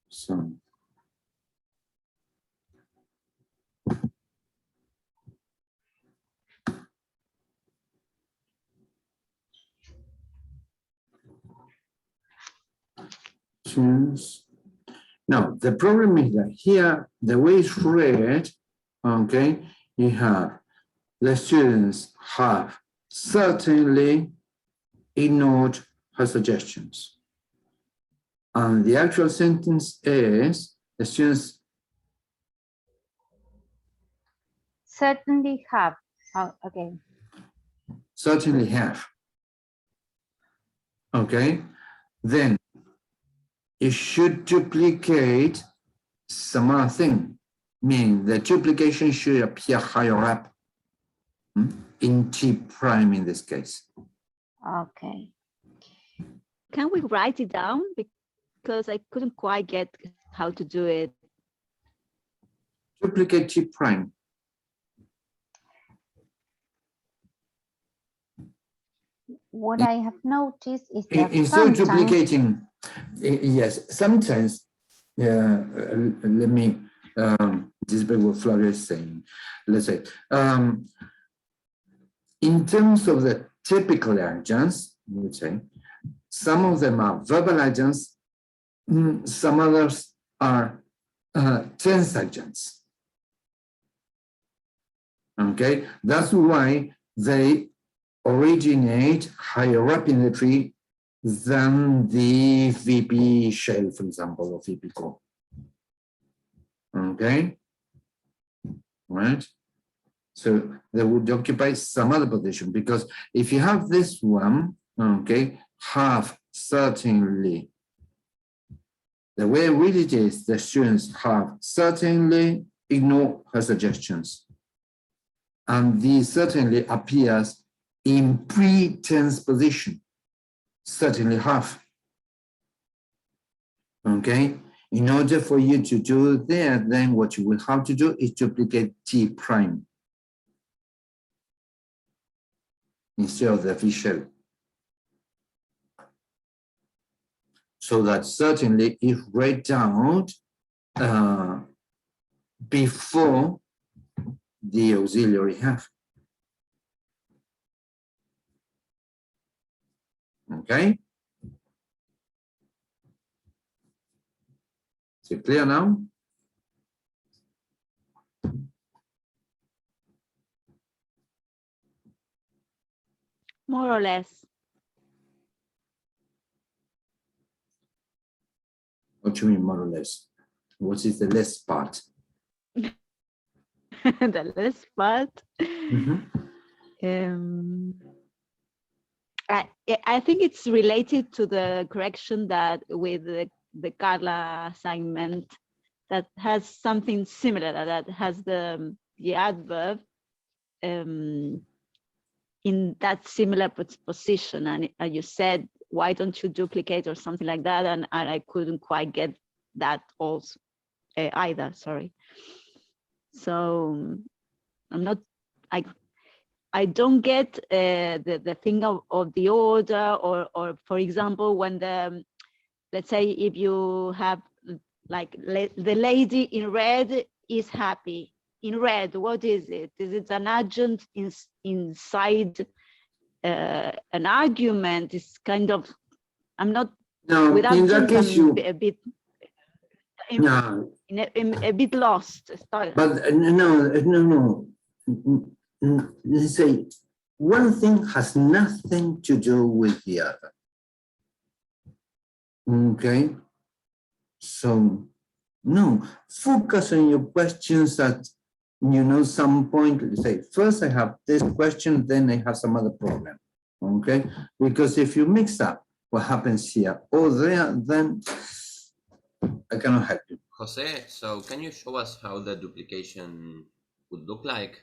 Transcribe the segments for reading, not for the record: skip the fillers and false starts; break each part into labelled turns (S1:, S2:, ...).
S1: So now the problem is that here the way it's read, okay, you have the students have certainly ignored her suggestions. And the actual sentence is the students
S2: certainly have. Oh, okay.
S1: certainly have. Okay, then you should duplicate some other thing, meaning the duplication should appear higher up in T prime in this case.
S2: Okay.
S3: Can we write it down? Because I couldn't quite get how to do it.
S1: Duplicate T prime.
S2: What I have noticed is that
S1: Instead of
S2: sometimes
S1: duplicating, yes, sometimes, let me, this is what Flavia is saying. Let's say, in terms of the typical adjuncts, let's say, some of them are verbal adjuncts, some others are tense adjuncts. Okay, that's why they originate higher up in the tree than the VP shell, for example, or VP core. Okay, right? So they would occupy some other position, because if you have this one, okay, have certainly, the way I read it is the students have certainly ignored her suggestions. And the certainly appears in pre-tense position, certainly have. Okay, in order for you to do that, then what you will have to do is duplicate T prime instead of the V shell. So that certainly is read down before the auxiliary have. Okay? Is it clear now?
S3: More or less.
S1: What do you mean, more or less? What is the less part?
S3: The less part. I think it's related to the correction that with the Carla assignment that has something similar, that has the adverb in that similar position. And you said, why don't you duplicate or something like that? And I couldn't quite get that also either, sorry. So I'm not, I don't get the thing of the order, or for example, when let's say if you have like the lady in red is happy. In red, what is it? Is it an adjunct inside an argument? It's kind of, I'm not,
S1: No,
S3: with
S1: in that
S3: adjuncts,
S1: case,
S3: I'm a bit,
S1: no,
S3: a bit lost.
S1: but no. Let's say one thing has nothing to do with the other. Okay, so no, focus on your questions at some point. Let's say first I have this question, then I have some other problem. Okay, because if you mix up what happens here or there, then I cannot help you.
S4: Jose, so can you show us how the duplication would look like?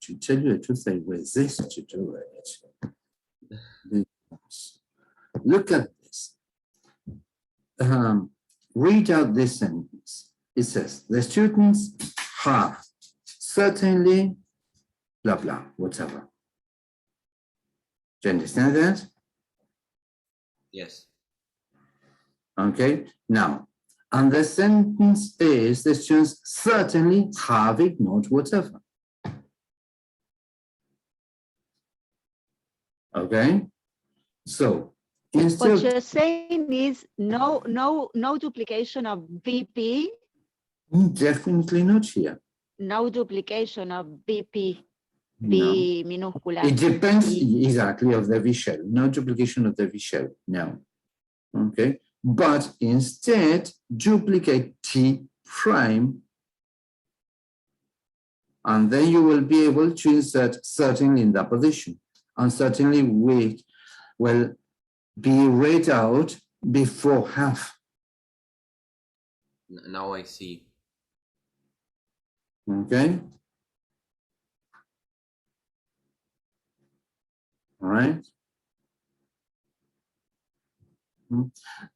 S1: To tell you the truth, I resist to do it. Look at this. Read out this sentence. It says, the students have certainly, blah, blah, whatever. Do you understand that?
S4: Yes.
S1: Okay, now, and the sentence is the students certainly have ignored whatever. Okay, so
S3: What
S1: instead,
S3: you're saying is no duplication of VP,
S1: definitely not here.
S3: no duplication of VP,
S1: No.
S3: V minúscula.
S1: It depends
S3: Y-
S1: exactly of the V shell, no duplication of the V shell, no. Okay, but instead duplicate T prime, and then you will be able to insert certainly in that position, and certainly will be read out before have.
S4: Now I see.
S1: Okay. All right.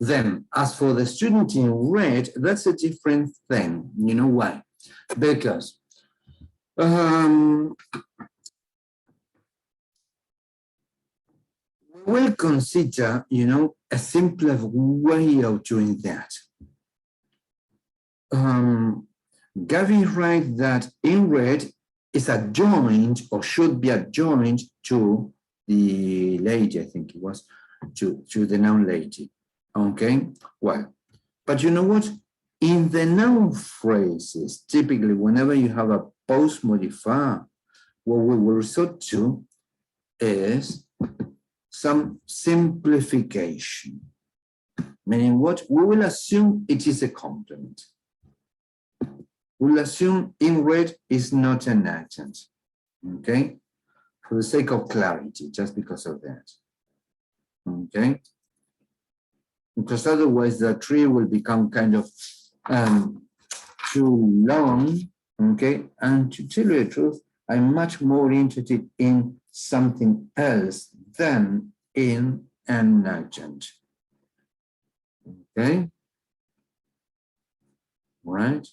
S1: Then, as for the student in red, that's a different thing. You know why? Because we'll consider, a simpler way of doing that. Gavin writes that in red is adjoined or should be adjoined to the lady, I think it was, to the noun lady. Okay, well, but you know what? In the noun phrases, typically whenever you have a post modifier, what we will resort to is some simplification. Meaning what? We will assume it is a complement. We'll assume in red is not an adjunct, okay? For the sake of clarity, just because of that, okay? Because otherwise the tree will become kind of too long, okay? And to tell you the truth, I'm much more interested in something else than in an adjunct, okay? Right?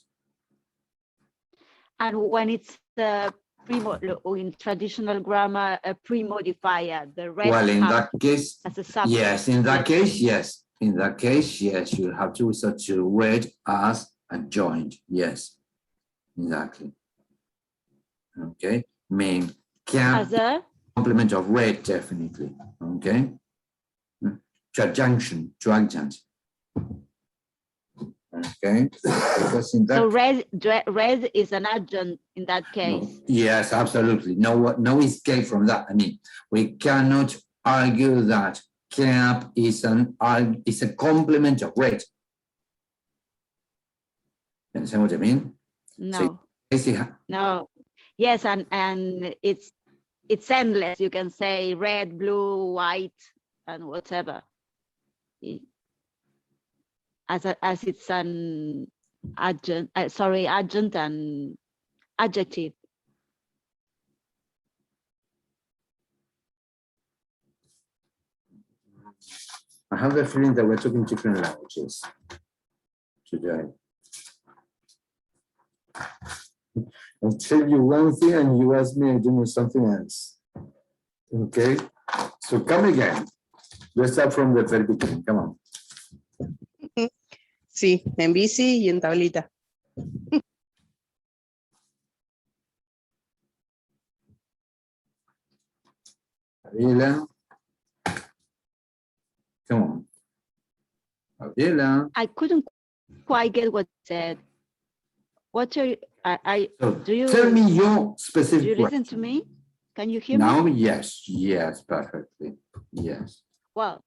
S3: And when it's in traditional grammar, a pre-modifier, the red
S1: Well, in
S3: cap
S1: that case,
S3: as a subject.
S1: yes, in that case, yes. In that case, yes, you have to resort to red as adjoined. Yes, exactly. Okay, mean can
S3: As a
S1: complement of red, definitely. Okay, to adjunction, to adjunct. Okay, because in that
S3: so red is an adjunct in that case.
S1: no, yes, absolutely. No escape from that. I mean, we cannot argue that cap is a complement of red. Understand what I mean?
S3: No,
S1: So
S3: no. Yes, and it's endless. You can say red, blue, white, and whatever. As it's an adjunct, adjunct and adjective.
S1: I have the feeling that we're talking different languages today. I'll tell you one thing and you ask me, I do know something else. Okay, so come again. Let's start from the very beginning. Come on.
S5: Sí, en bici y en tablita.
S1: Gabriela. Come on. Gabriela.
S3: I couldn't quite get what you said. What's your,
S1: So
S3: do you
S1: tell me your specific
S3: do you listen to
S1: question.
S3: me? Can you hear me?
S1: Now, yes, perfectly. Yes.
S3: Well,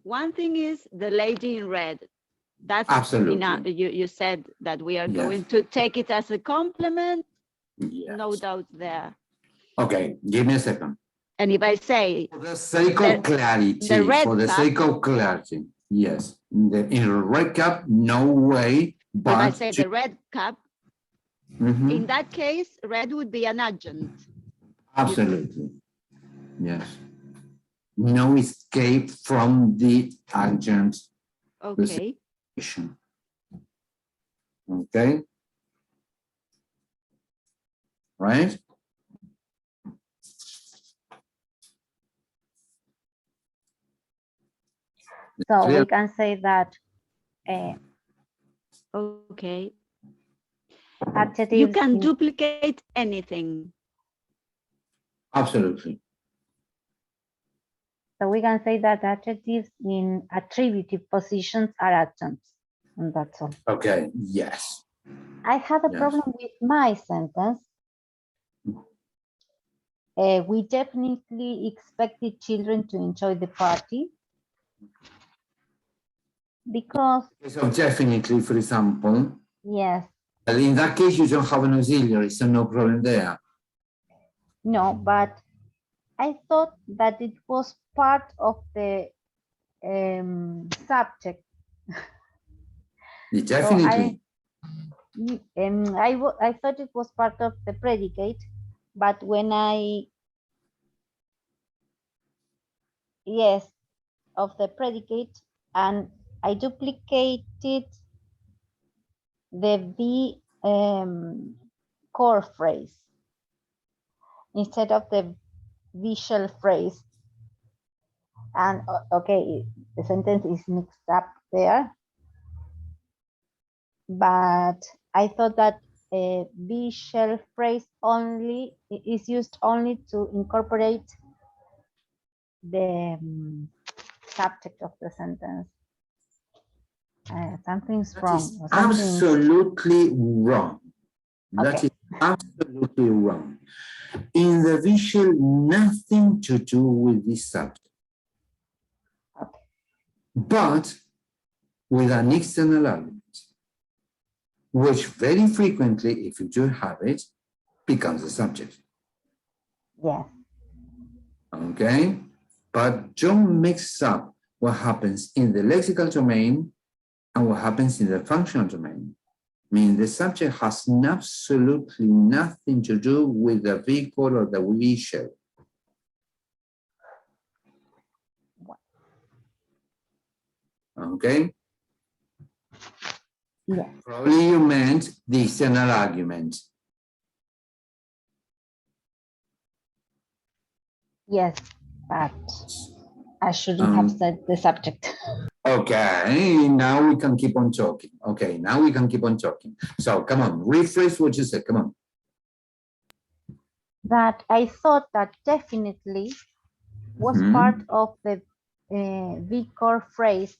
S3: one thing is the lady in red. That's
S1: Absolutely.
S3: enough. You said that we are
S1: Yes.
S3: going to take it as a compliment.
S1: Yes.
S3: No doubt there.
S1: Okay, give me a second.
S3: And if I say
S1: For the sake of clarity,
S3: red
S1: for the
S3: cap-
S1: sake of clarity, yes. In a red cap, no way,
S3: if I
S1: but
S3: say the red cap,
S1: Mhm.
S3: in that case, red would be an adjunct.
S1: Absolutely. Yes. No escape from the adjunct
S3: Okay.
S1: position. Okay. right?
S2: So
S1: Clear?
S2: we can say that
S3: Okay.
S2: adjectives.
S3: You can
S2: in-
S3: duplicate anything.
S1: Absolutely.
S2: So we can say that adjectives in attributive positions are adjuncts, and that's all.
S1: Okay, yes.
S2: I had a
S1: Yes.
S2: problem with my sentence. We definitely expected children to enjoy the party because,
S1: So definitely, for example,
S2: yes,
S1: in that case, you don't have an auxiliary, so no problem there.
S2: no, but I thought that it was part of the subject.
S1: Definitely.
S2: I thought it was part of the predicate, but when yes, of the predicate, and I duplicated the be core phrase instead of the visual phrase. And okay, the sentence is mixed up there, but I thought that a visual phrase only is used only to incorporate the subject of the sentence. Something's
S1: That
S2: wrong.
S1: is
S2: Or something's-
S1: absolutely wrong. That
S2: Okay.
S1: is absolutely wrong. In the visual, nothing to do with this subject.
S2: Okay.
S1: But with an external argument, which very frequently, if you do have it, becomes a subject.
S2: Yes.
S1: Okay? But don't mix up what happens in the lexical domain and what happens in the functional domain. I mean, the subject has absolutely nothing to do with the vehicle or the visual. Okay?
S2: Yes.
S1: Probably you meant the external argument.
S2: Yes, but I shouldn't have said the subject.
S1: Okay, now we can keep on talking. Okay, now we can keep on talking. So come on, rephrase what you said. Come on.
S2: That I thought that definitely was
S1: Mhm.
S2: part of the V-core phrase.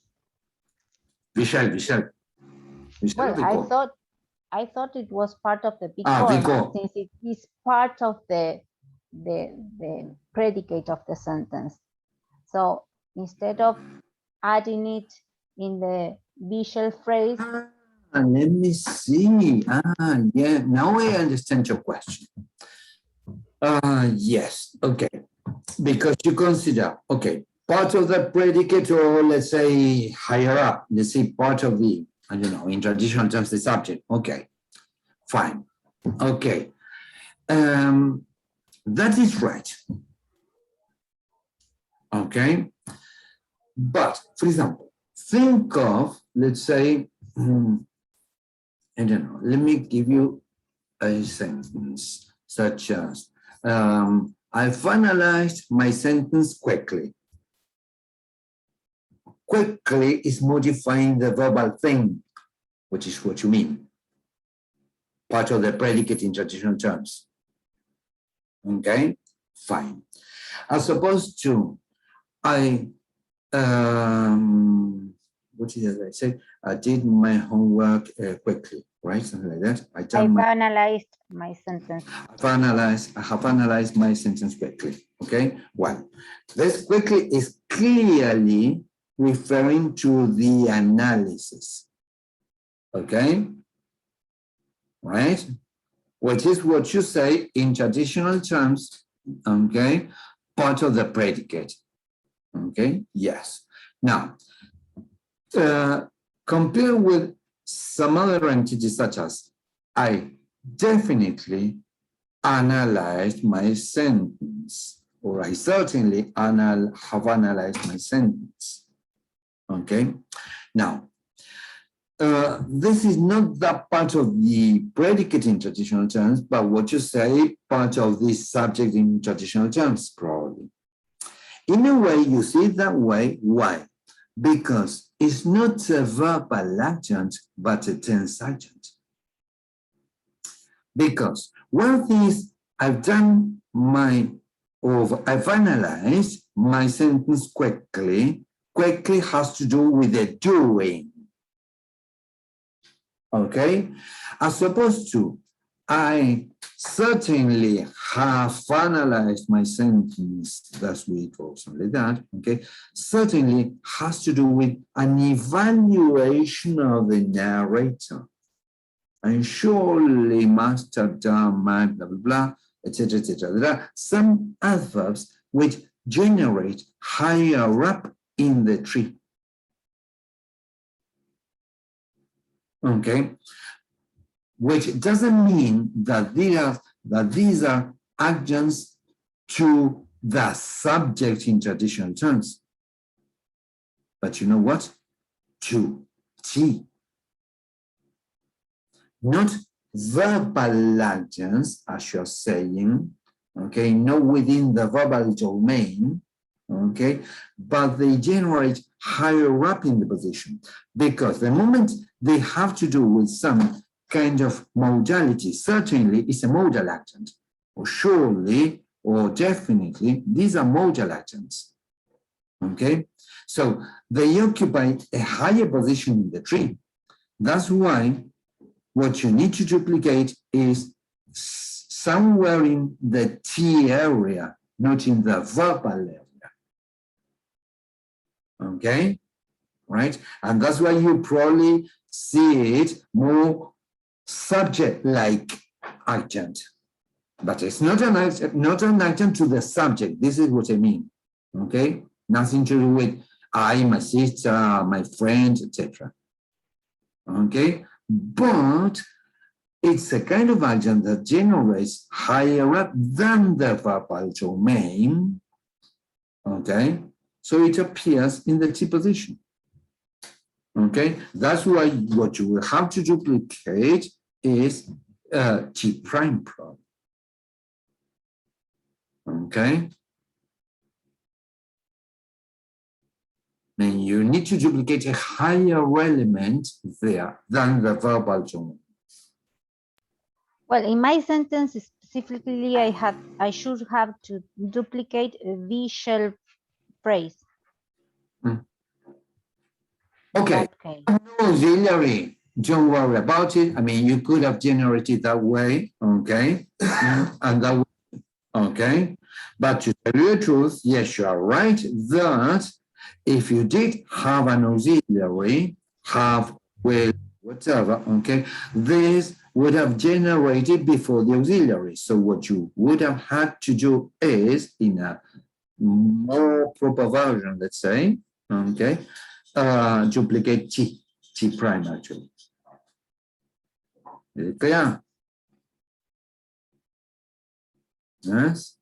S1: Vishal.
S2: Well,
S1: Vishal,
S2: I thought it was part of the
S1: Ah,
S2: V-core
S1: V-core.
S2: since it is part of the predicate of the sentence. So instead of adding it in the visual phrase,
S1: let me see. Yeah, now I understand your question. Yes, okay. Because you consider, okay, part of the predicate, or let's say higher up, let's say part of the, I don't know, in traditional terms, the subject. Okay, fine. Okay. That is right. Okay. But for example, think of, let's say, I don't know, let me give you a sentence such as, I finalized my sentence quickly. Quickly is modifying the verbal thing, which is what you mean. Part of the predicate in traditional terms. Okay, fine. As opposed to, what did I say? I did my homework quickly, right? Something like that. I
S2: finalized my sentence.
S1: I have analyzed my sentence quickly. Okay, well, this quickly is clearly referring to the analysis. Okay, right? Which is what you say in traditional terms, okay, part of the predicate. Okay, yes. Now, compare with some other entities such as, I definitely analyzed my sentence, or I certainly have analyzed my sentence. Okay, now, this is not that part of the predicate in traditional terms, but what you say, part of the subject in traditional terms, probably. In a way, you see it that way. Why? Because it's not a verbal adjunct, but a tense adjunct. Because one thing is, I've analyzed my sentence quickly. Quickly has to do with the doing. Okay, as opposed to, I certainly have analyzed my sentence last week or something like that. Okay, certainly has to do with an evaluation of the narrator. And surely must have done my blah, blah, blah, etc., etc. There are some adverbs which generate higher up in the tree. Okay, which doesn't mean that these are adjuncts to the subject in traditional terms. But you know what? To T. Not verbal adjuncts, as you're saying, okay, not within the verbal domain, okay, but they generate higher up in the position, because the moment they have to do with some kind of modality, certainly it's a modal adjunct, or surely, or definitely, these are modal adjuncts, okay? So they occupy a higher position in the tree. That's why what you need to duplicate is somewhere in the T area, not in the verbal area. Okay, right? And that's why you probably see it more subject-like adjunct. But it's not an adjunct to the subject. This is what I mean. Okay, nothing to do with I, my sister, my friend, etc. Okay, but it's a kind of adjunct that generates higher up than the verbal domain. Okay, so it appears in the T position. Okay, that's why what you will have to duplicate is T prime problem. Okay, and you need to duplicate a higher element there than the verbal domain.
S2: Well, in my sentence specifically, I should have to duplicate a visual phrase.
S1: Okay, no auxiliary, don't worry about it. I mean, you could have generated that way, okay? And that, okay? But to tell you the truth, yes, you are right that if you did have an auxiliary, have, will, whatever, okay, this would have generated before the auxiliary. So what you would have had to do is, in a more proper version, let's say, okay, duplicate T prime actually. Is it clear? Yes.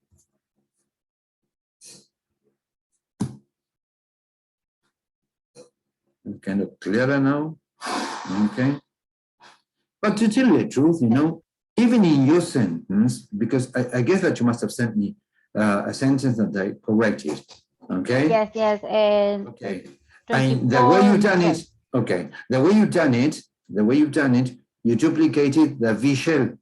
S1: Kind of clearer now. Okay. But to tell you the truth, you know, even in your sentence, because I guess that you must have sent me a sentence that I corrected. Okay.
S2: Yes, yes, and
S1: okay. And the way you've done it, okay, the way you've done it, you duplicated the V shell.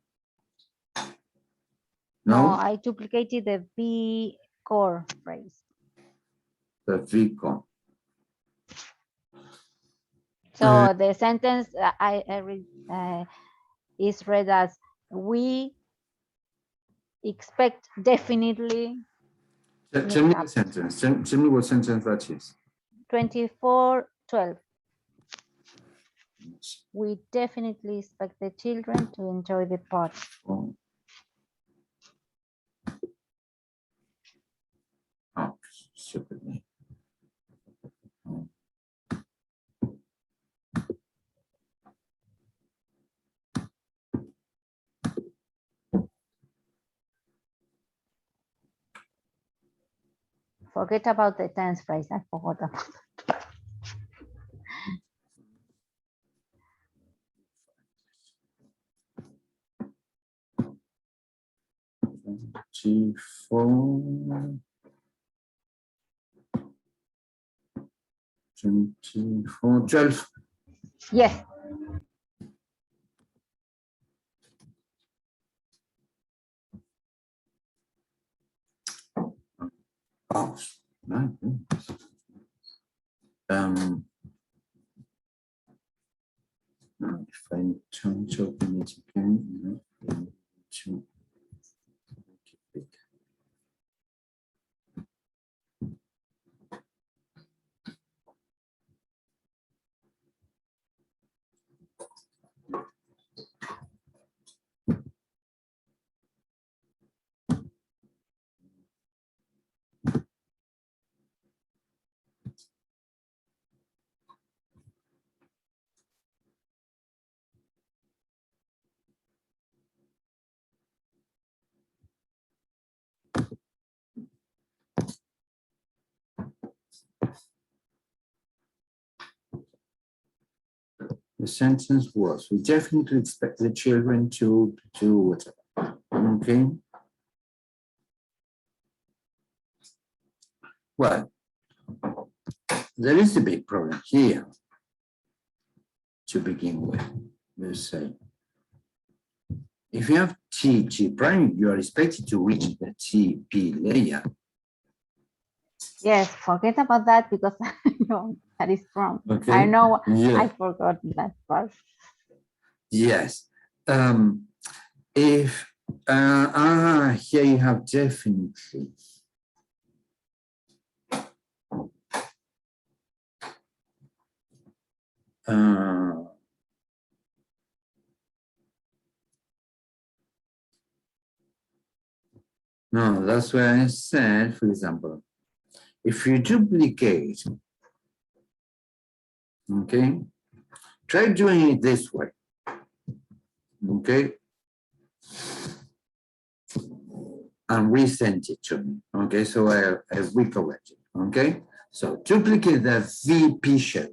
S2: No, I duplicated the V core phrase.
S1: The V core.
S2: So the sentence is read as, we expect definitely.
S1: Tell me the sentence. Tell me what sentence that is.
S2: 24:12. We definitely expect the children to enjoy the party.
S1: Oh, stupid me.
S2: Forget about the tense phrase. I forgot about it.
S1: 24. 24, 12.
S2: Yes.
S1: Oh, my goodness. Now if I don't open it again, to make it big. The sentence was, we definitely expect the children to do whatever. Okay. Well, there is a big problem here to begin with. Let's say, if you have T prime, you are expected to reach the TP layer.
S2: Yes, forget about that because I know that is wrong.
S1: Okay.
S2: I know
S1: Yeah.
S2: I forgot that part.
S1: Yes. If here you have definitely. No, that's why I said, for example, if you duplicate, okay, try doing it this way, okay, and resend it to me, okay, so I recorrect it, okay, so duplicate the VP shell,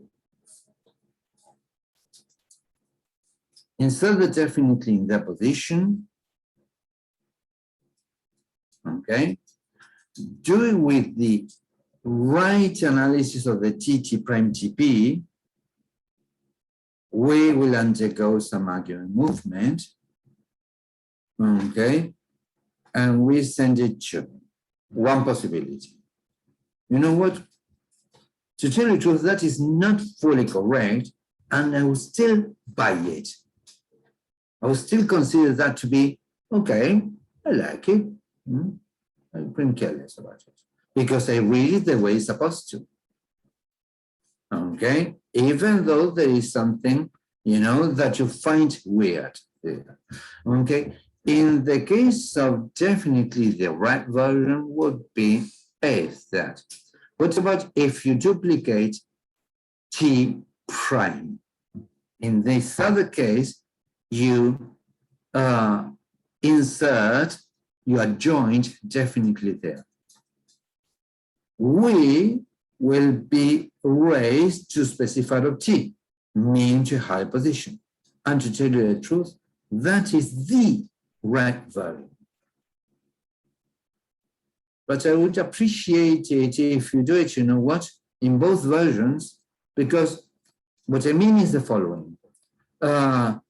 S1: insert it definitely in that position, okay, do it with the right analysis of the TT prime TP, we will undergo some argument movement, okay, and we send it to one possibility. You know what? To tell you the truth, that is not fully correct, and I will still buy it. I will still consider that to be, okay, I like it. I couldn't care less about it because I read it the way it's supposed to. Okay, even though there is something, you know, that you find weird there. Okay, in the case of definitely the right version would be that. What about if you duplicate T prime? In this other case, you insert your adjoint definitely there. We will be raised to specified of T, mean to higher position. And to tell you the truth, that is the right value. But I would appreciate it if you do it, you know what, in both versions, because what I mean is the following. To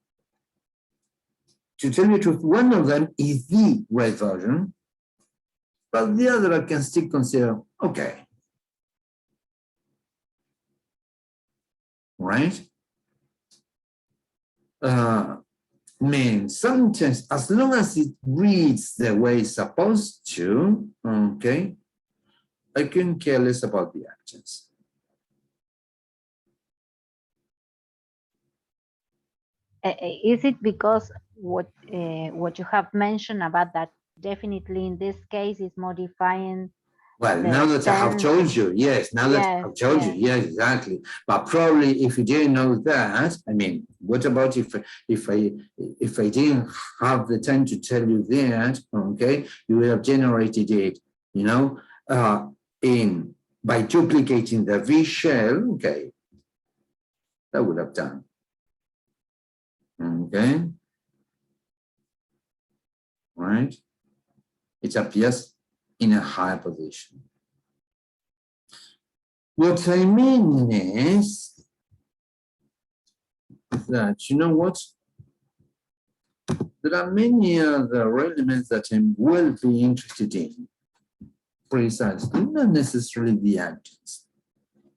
S1: tell you the truth, one of them is the right version, but the other I can still consider, okay. Right? Means sometimes, as long as it reads the way it's supposed to, okay, I couldn't care less about the actions.
S2: Is it because what you have mentioned about that definitely in this case is modifying?
S1: Well, now that I have told you, yes, now that I have told you, yes, exactly. But probably if you didn't know that, I mean, what about if I didn't have the time to tell you that, okay, you would have generated it, you know, by duplicating the V shell, okay, that would have done. Okay. Right. it appears in a higher position. What I mean is that, you know what? There are many other elements that I will be interested in, precisely, not necessarily the adjuncts.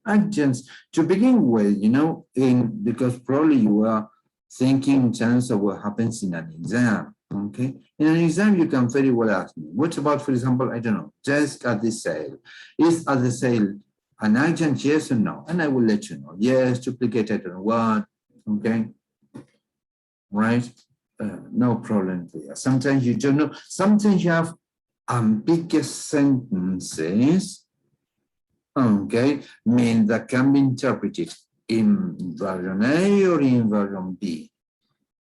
S1: Adjuncts, to begin with, you know, because probably you are thinking in terms of what happens in an exam, okay? In an exam, you can very well ask me, what about, for example, I don't know, just at the sale. Is at the sale an adjunct, yes or no? And I will let you know, yes, duplicated or what, okay? Right? No problem there. Sometimes you don't know. Sometimes you have ambiguous sentences, okay, mean that can be interpreted in version A or in version B.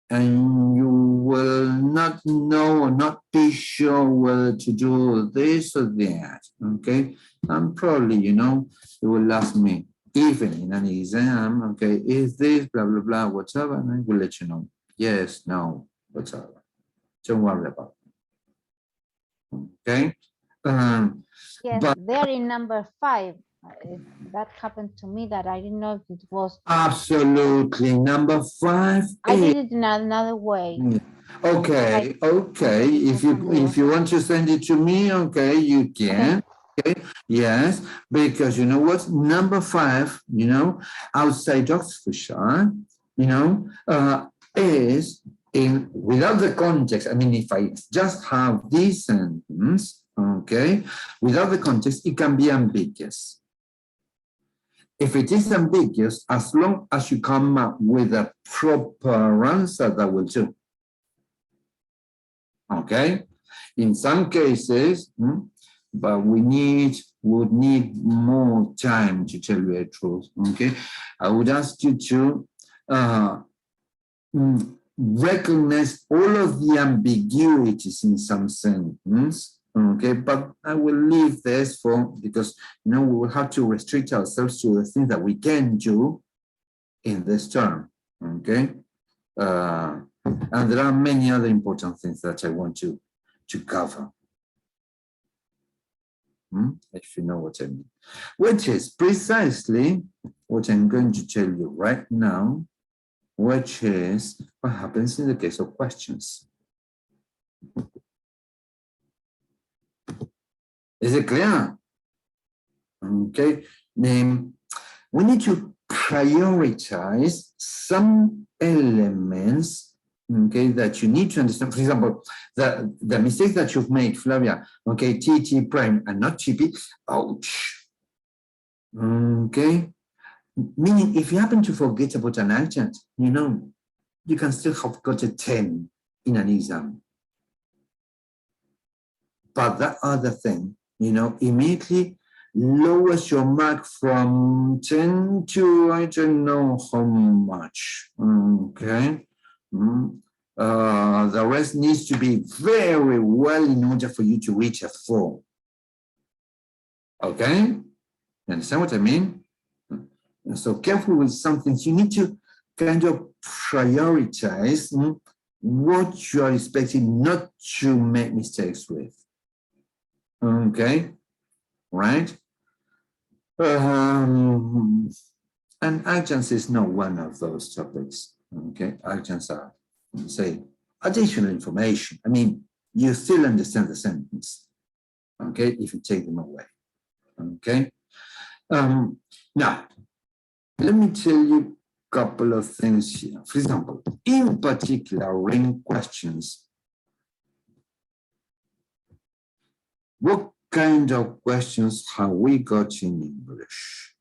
S1: And you will not know or not be sure whether to do this or that, okay? And probably, you know, you will ask me, even in an exam, okay, is this blah, blah, blah, whatever, and I will let you know. Yes, no, whatever. Don't worry about it. Okay.
S2: Yes,
S1: but
S2: there in number 5. That happened to me that I didn't know if it was.
S1: absolutely. Number 5.
S2: I did it in another way.
S1: Okay, okay. If you want to send it to me, okay, you can. Okay, yes, because you know what? Number 5, you know, outside Oxfordshire, you know, is in without the context. I mean, if I just have this sentence, okay, without the context, it can be ambiguous. If it is ambiguous, as long as you come up with a proper answer, that will do. Okay, in some cases, but would need more time to tell you the truth. Okay, I would ask you to recognize all of the ambiguities in some sentence. Okay, but I will leave this for, because you know we will have to restrict ourselves to the things that we can do in this term. Okay. And there are many other important things that I want to cover. If you know what I mean. Which is precisely what I'm going to tell you right now, which is what happens in the case of questions. Is it clear? Okay. We need to prioritize some elements, okay, that you need to understand. For example, the mistake that you've made, Flavia, okay, TT prime and not TP, ouch. Okay, meaning if you happen to forget about an adjunct, you know, you can still have got a 10 in an exam. But that other thing, you know, immediately lowers your mark from 10 to I don't know how much. Okay. The rest needs to be very well in order for you to reach a 4. Okay? You understand what I mean? So careful with some things. You need to kind of prioritize what you are expecting not to make mistakes with. Okay? Right? And adjuncts is not one of those topics. Okay, adjuncts are, say, additional information. I mean, you still understand the sentence. Okay, if you take them away. Okay. Now, let me tell you a couple of things here. For example, in particular, ring questions. What kind of questions have we got in English?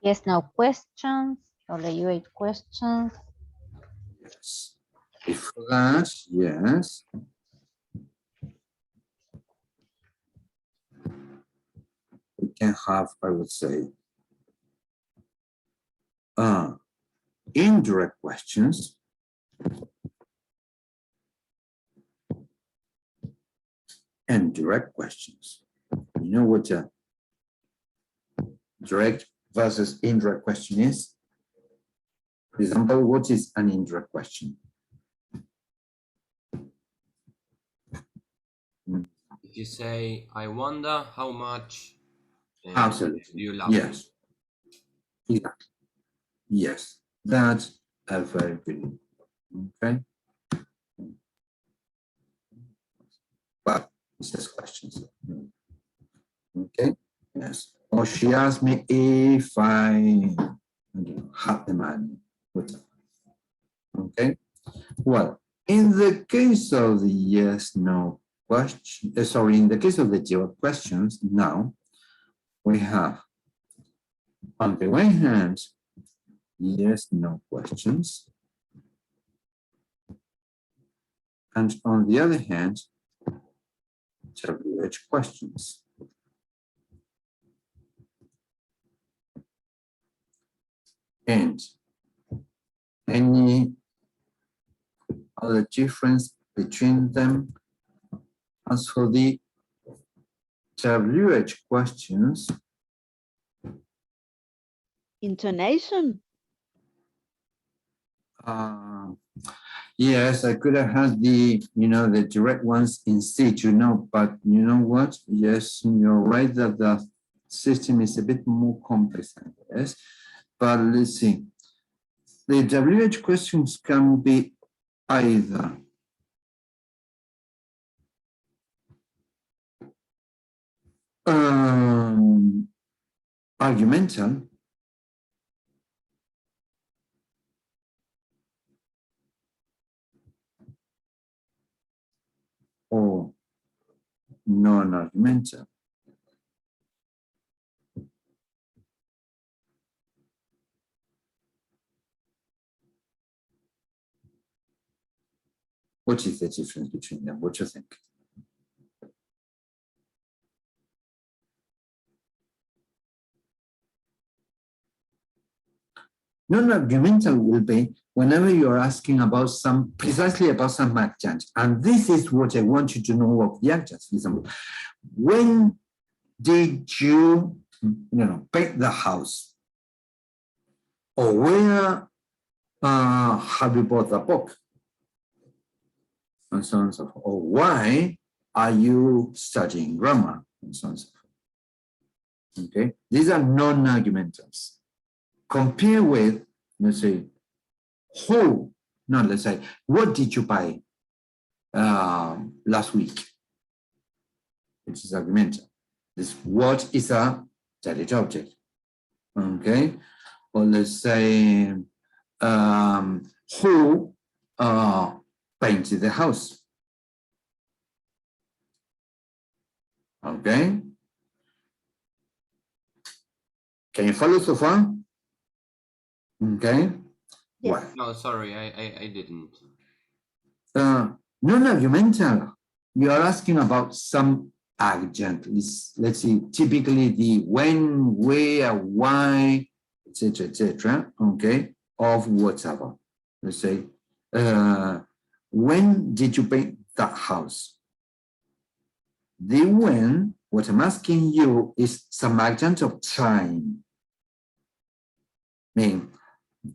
S2: Yes, no questions, evaluate questions.
S1: Yes. If that, yes. We can have, I would say, indirect questions. And direct questions. You know what a direct versus indirect question is? For example, what is an indirect question?
S4: If you say, I wonder how much
S1: Absolutely.
S4: do you love
S1: Yes. Exactly. Yes. That's a very good. Okay. But it's just questions. Okay. Yes. Or she asked me if I have the money. Okay. Well, in the case of the yes, no question, sorry, in the case of the zero questions, now we have on the one hand, yes, no questions. And on the other hand, WH questions. And any other difference between them? As for the WH questions,
S3: Intonation.
S1: yes, I could have had the, the direct ones in situ, but you know what? Yes, you're right that the system is a bit more complex, yes. But let's see. The WH questions can be either argumental, or non-argumental. What is the difference between them? What do you think? Non-argumental will be whenever you're asking about precisely about some adjunct. And this is what I want you to know of the adjuncts. For example, when did you, paint the house? Or where have you bought the book? And so on and so forth. Or why are you studying grammar? And so on and so forth. Okay, these are non-argumentals. Compare with, let's say, let's say, what did you buy last week? Which is argumental. This what is a direct object. Okay, or let's say, who painted the house? Okay. Can you follow so far? Okay.
S3: Yes.
S1: Well,
S4: No, sorry, I didn't.
S1: Non-argumental, you are asking about some adjunct. Let's see, typically the when, where, why, etc., okay, of whatever. Let's say, when did you paint that house? The when, what I'm asking you is some adjunct of time. Meaning,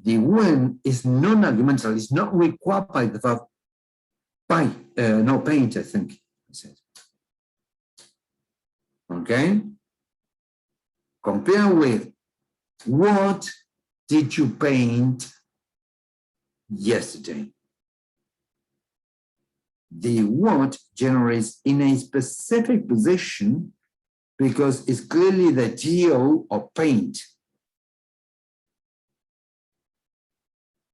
S1: the when is non-argumental, it's not required by the verb paint, I think it says. Okay? Compare with what did you paint yesterday? The what generates in a specific position because it's clearly the geo of paint.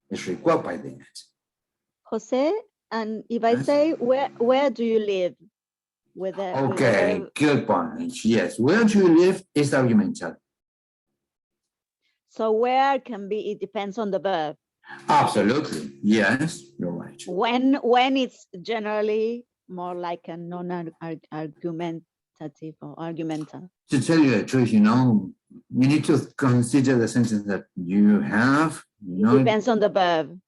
S1: It's required by the net.
S3: Jose, and if I
S1: Yes.
S3: say, where do you live?
S1: Okay, good point. Yes, where do you live is argumental.
S3: So where can be, it depends on the verb.
S1: Absolutely, yes, you're right.
S3: When it's generally more like a non-argumentative or argumental.
S1: To tell you the truth, you need to consider the sentence that you have.
S3: It depends on the verb,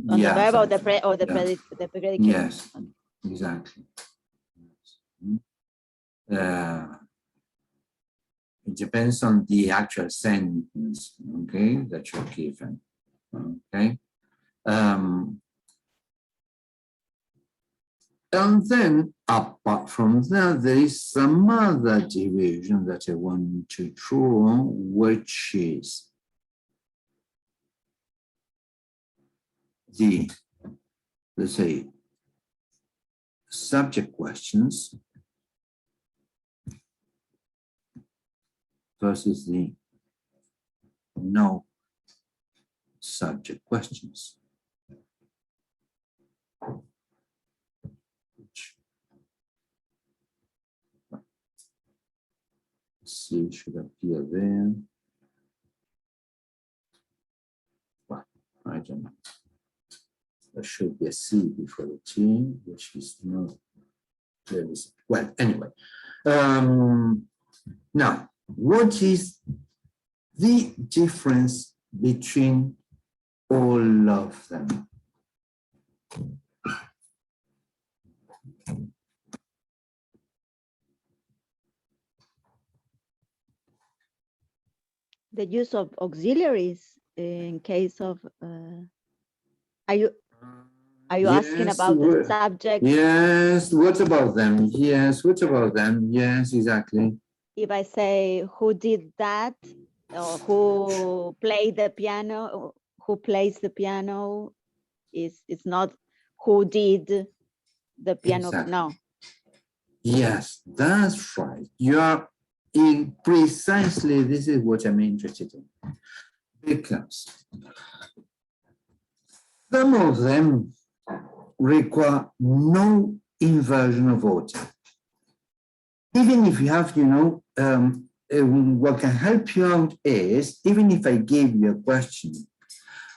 S3: on the verb or the predicate.
S1: Yes, exactly. It depends on the actual sentence, okay, that you're given, okay. And then apart from that, there is some other division that I want to draw, which is the, let's say, subject questions versus the no subject questions. C should appear there. Well, I don't know. There should be a C before the T, which is not clearly. Well, anyway. Now, what is the difference between all of them?
S3: The use of auxiliaries in case of, are you asking
S1: Yes,
S3: about the subject?
S1: Yes, what about them? Yes, what about them? Yes, exactly.
S3: If I say who did that, or who played the piano, who plays the piano, it's not who did the piano.
S1: Exactly.
S3: No.
S1: Yes, that's right. You are in precisely, this is what I'm interested in. Because some of them require no inversion of order. Even if you have, what can help you out is, even if I gave you a question,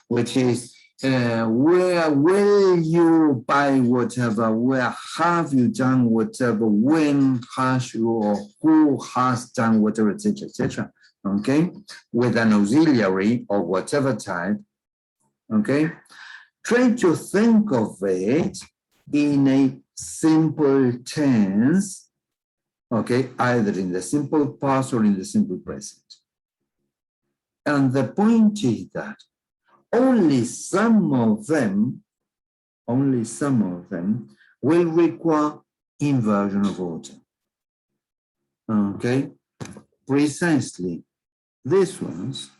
S1: which is, where will you buy whatever, where have you done whatever, when has you or who has done whatever, etc., okay, with an auxiliary or whatever type, okay, try to think of it in a simple tense, okay, either in the simple past or in the simple present. And the point is that only some of them will require inversion of order. Okay, precisely these ones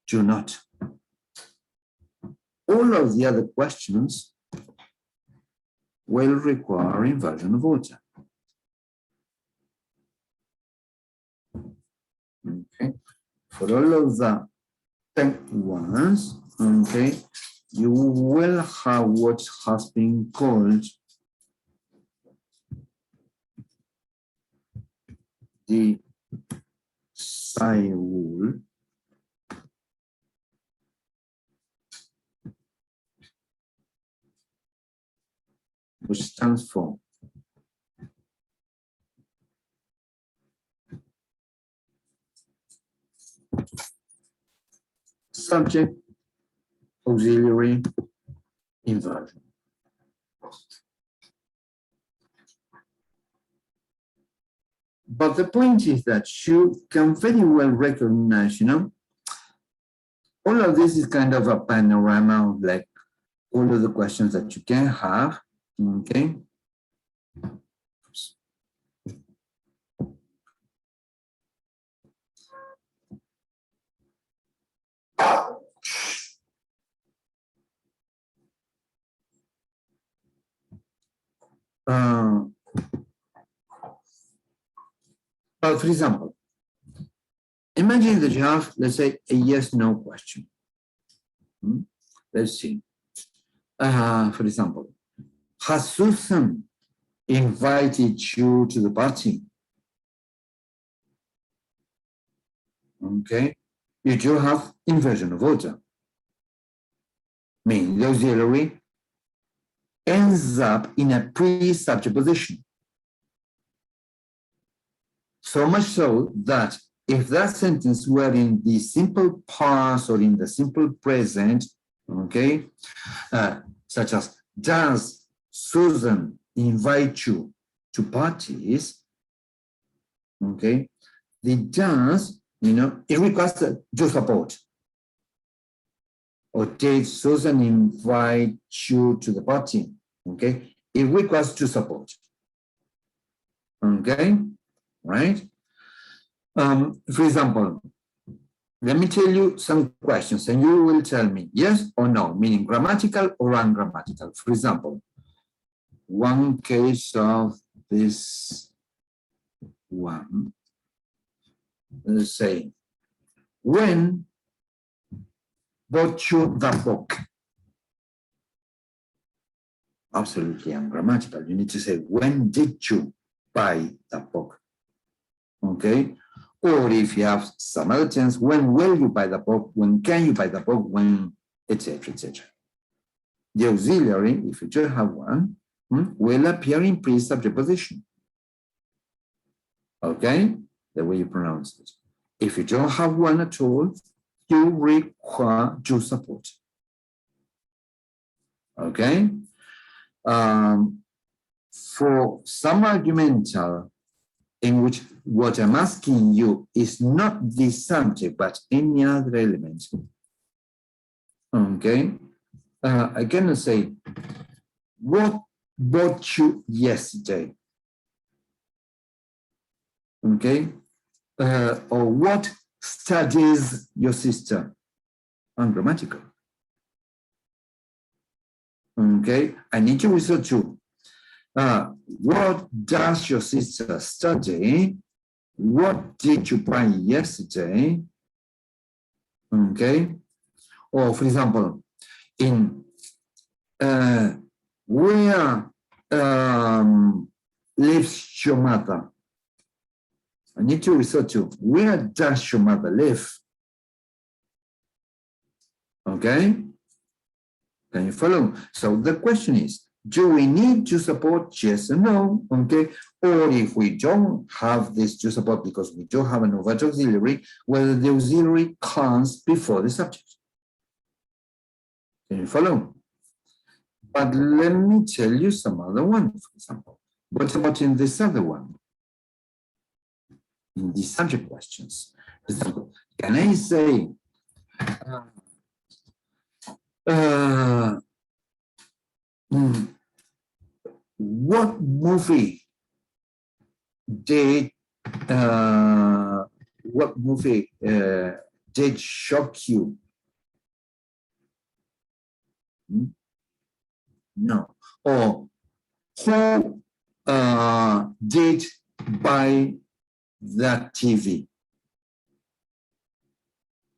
S1: do not. All of the other questions will require inversion of order. Okay, for all of the 10 ones, okay, you will have what has been called the psi rule, which stands for subject, auxiliary, inversion. But the point is that you can very well recognize, all of this is kind of a panorama of like all of the questions that you can have, okay? But for example, imagine that you have, let's say, a yes/no question. Let's see. For example, has Susan invited you to the party? Okay, you do have inversion of order. Meaning the auxiliary ends up in a pre-subject position. So much so that if that sentence were in the simple past or in the simple present, okay, such as, does Susan invite you to parties? Okay, the does, it requires to support. Or did Susan invite you to the party? Okay, it requires to support. Okay, right? For example, let me tell you some questions and you will tell me yes or no, meaning grammatical or ungrammatical. For example, one case of this one, let's say, when bought you the book? Absolutely ungrammatical. You need to say, when did you buy the book? Okay. Or if you have some other tense, when will you buy the book? When can you buy the book? When, etc., etc. The auxiliary, if you just have one, will appear in pre-subject position. Okay, the way you pronounce it. If you don't have one at all, you require to support. Okay. For some argumental in which what I'm asking you is not the subject, but any other element. Okay, I cannot say, what bought you yesterday? Okay, or what studies your sister? Ungrammatical. Okay, I need to resort to what does your sister study? What did you buy yesterday? Okay, or for example, in where lives your mother? I need to resort to where does your mother live? Okay, can you follow? So the question is, do we need to support, yes or no? Okay, or if we don't have this to support because we don't have an overt auxiliary, whether the auxiliary comes before the subject. Can you follow? But let me tell you some other one, for example. What about in this other one? In the subject questions. For example, can I say, what movie did did shock you? No. Or who did buy that TV?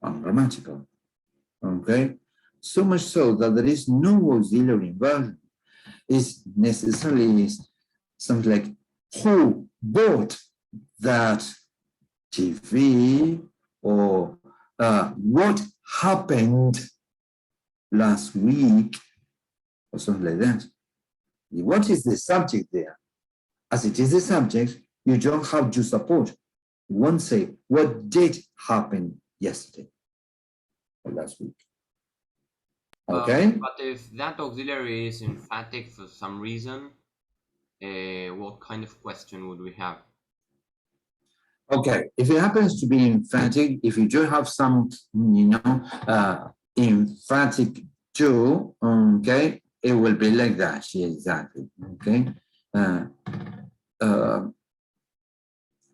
S1: Ungrammatical. Okay. So much so that there is no auxiliary verb. Is necessarily something like who bought that TV, or what happened last week, or something like that. What is the subject there? As it is the subject, you don't have to support. You won't say what did happen yesterday or last week. Okay.
S4: But if that auxiliary is emphatic for some reason, what kind of question would we have?
S1: Okay, if it happens to be emphatic, if you do have some, emphatic too, okay, it will be like that. Yeah, exactly. Okay.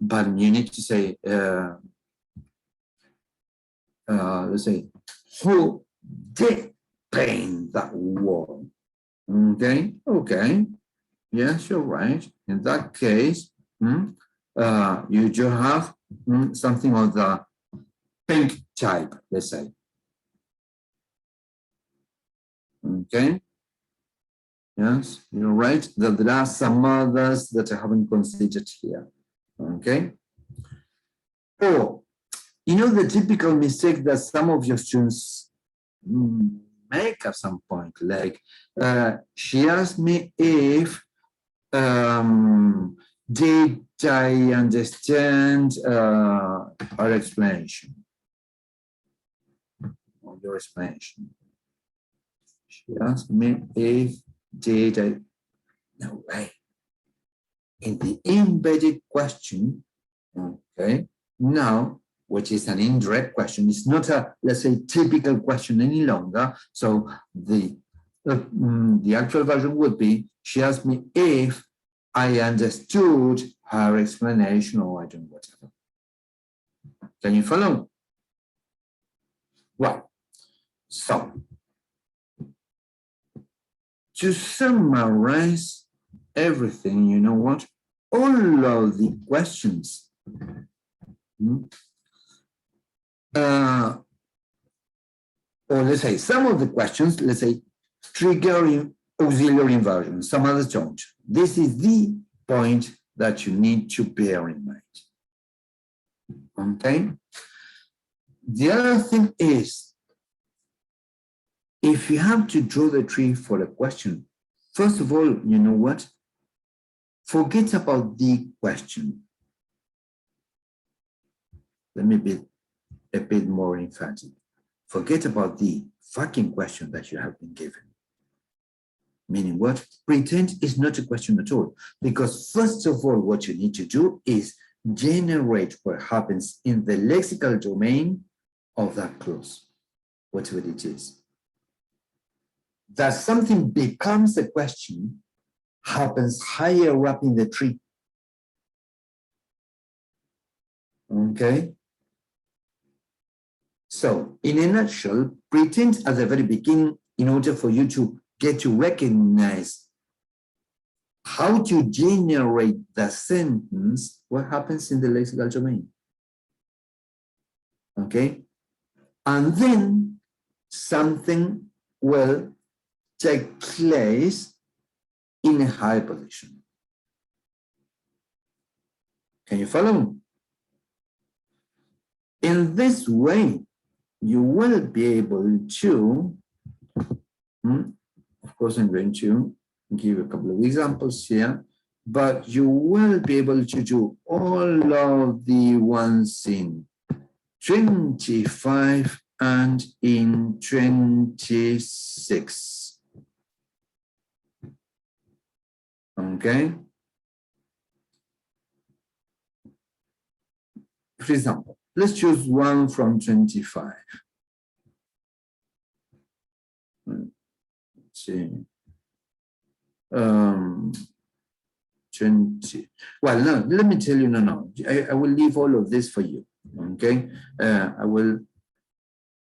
S1: But you need to say, let's say, who did paint that wall? Okay, okay. Yes, you're right. In that case, you do have something of the pink type, let's say. Okay. Yes, you're right. That there are some others that I haven't considered here. Okay. Or, the typical mistake that some of your students make at some point, like she asked me if did I understand our explanation, or your explanation? She asked me if did I, no way. In the embedded question, okay, now, which is an indirect question, it's not a, let's say, typical question any longer. So the The actual version would be, she asked me if I understood her explanation, or I don't know, whatever. Can you follow? Well, so to summarize everything, you know what? All of the questions or let's say some of the questions, let's say trigger auxiliary inversion, some others don't. This is the point that you need to bear in mind. Okay? The other thing is, if you have to draw the tree for a question, first of all, you know what? Forget about the question. Let me be a bit more emphatic. Forget about the fucking question that you have been given. Meaning what? Pretend is not a question at all. Because first of all, what you need to do is generate what happens in the lexical domain of that clause, whatever it is. That something becomes a question happens higher up in the tree. Okay? So, in a nutshell, pretend at the very beginning in order for you to get to recognize how to generate the sentence, what happens in the lexical domain. Okay? And then something will take place in a high position. Can you follow? In this way, you will be able to, of course, I'm going to give a couple of examples here, but you will be able to do all of the ones in 25 and in 26. Okay? For example, let's choose one from 25. Let's see. 20. Well, no, let me tell you, no. I will leave all of this for you. Okay? I will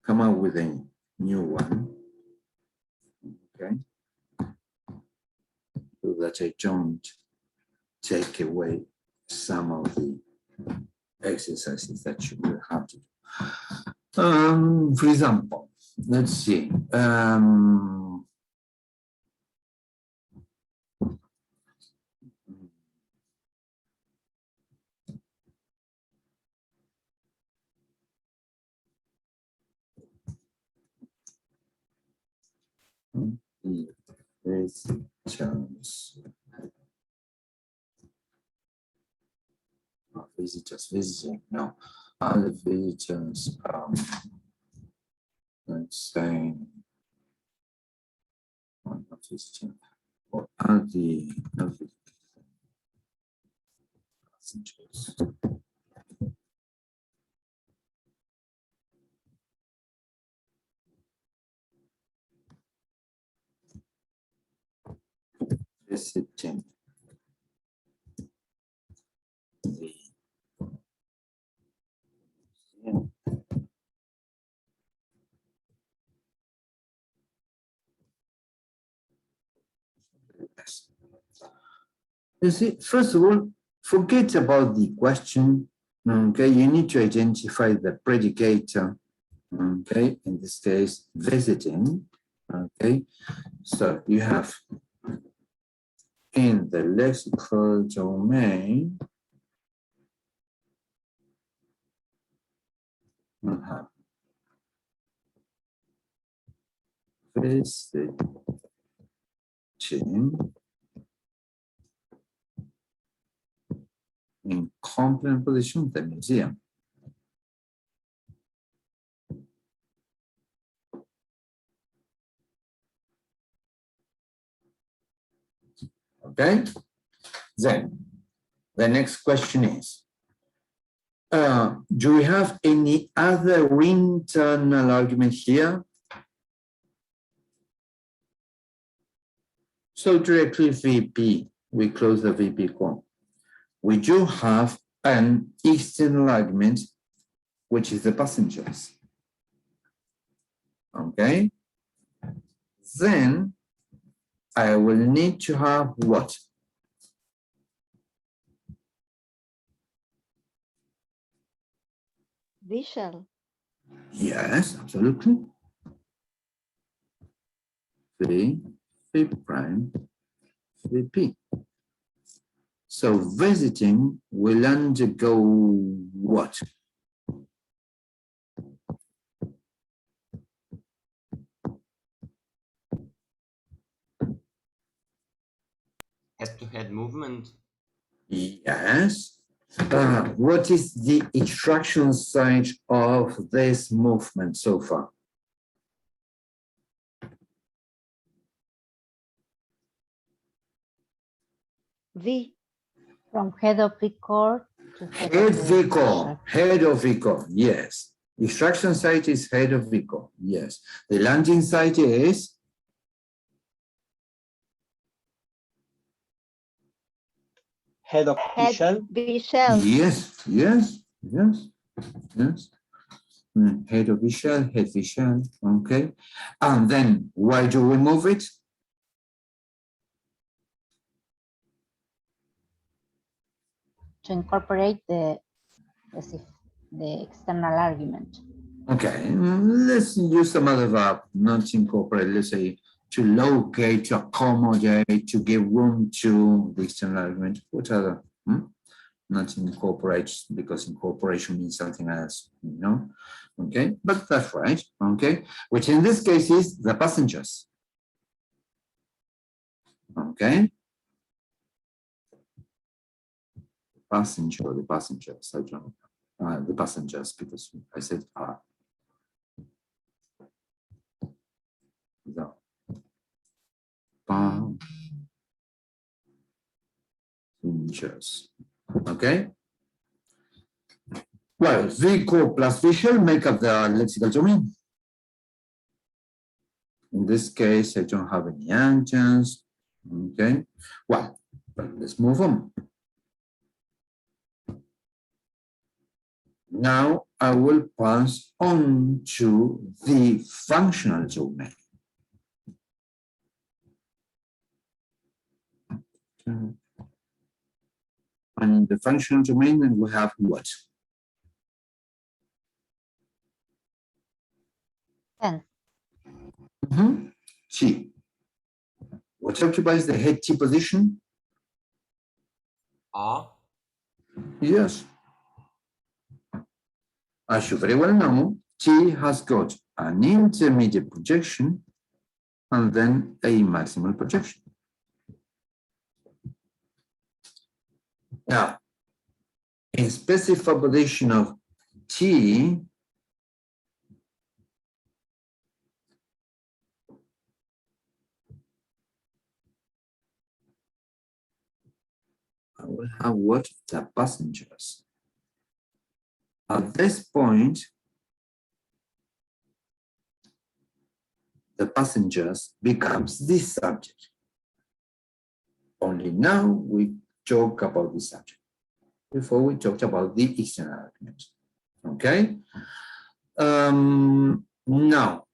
S1: come up with a new one. Okay? So that I don't take away some of the exercises that you will have to do. For example, let's see. Visitors, no. Other visitors, let's say, not visitor, or are the passengers. Visiting the you see, first of all, forget about the question. Okay, you need to identify the predicate. Okay, in this case, visiting. Okay, so you have in the lexical domain, you have visiting in complement position, the museum. Okay, then the next question is, do we have any other internal argument here? So directly VP, we close the VP column. We do have an external argument, which is the passengers. Okay. Then I will need to have what?
S3: Visual.
S1: Yes, absolutely. V prime, VP. So visiting will undergo what?
S4: Head-to-head movement.
S1: Yes. What is the instruction side of this movement so far?
S3: V.
S2: From head of the core to head
S1: Head
S2: of the
S1: vehicle,
S2: visual.
S1: head of vehicle, yes. Instruction site is head of vehicle, yes. The landing site is
S6: Head of
S3: Head
S6: visual.
S3: visual.
S1: yes, yes, yes, yes. Head of visual, head visual, okay. And then why do we move it?
S2: To incorporate the external argument.
S1: Okay, let's use some other verb, not incorporate, let's say to locate, to accommodate, to give room to the external argument. What other? Not incorporate, because incorporation means something else, you know? Okay, but that's right, okay? Which in this case is the passengers. Okay? Passenger, the passengers, I don't know. The passengers, because I said are. The passengers. Okay? Well, vehicle plus visual make up the lexical domain. In this case, I don't have any adjuncts. Okay? Well, let's move on. Now I will pass on to the functional domain. And in the functional domain, then we have what?
S2: Tense.
S1: T. What occupies the head T position?
S4: Are.
S1: Yes. As you very well know, T has got an intermediate projection and then a maximal projection. Now, in specific position of T, I will have what? The passengers. At this point, the passengers becomes the subject. Only now we talk about the subject. Before we talked about the external argument. Okay? Now,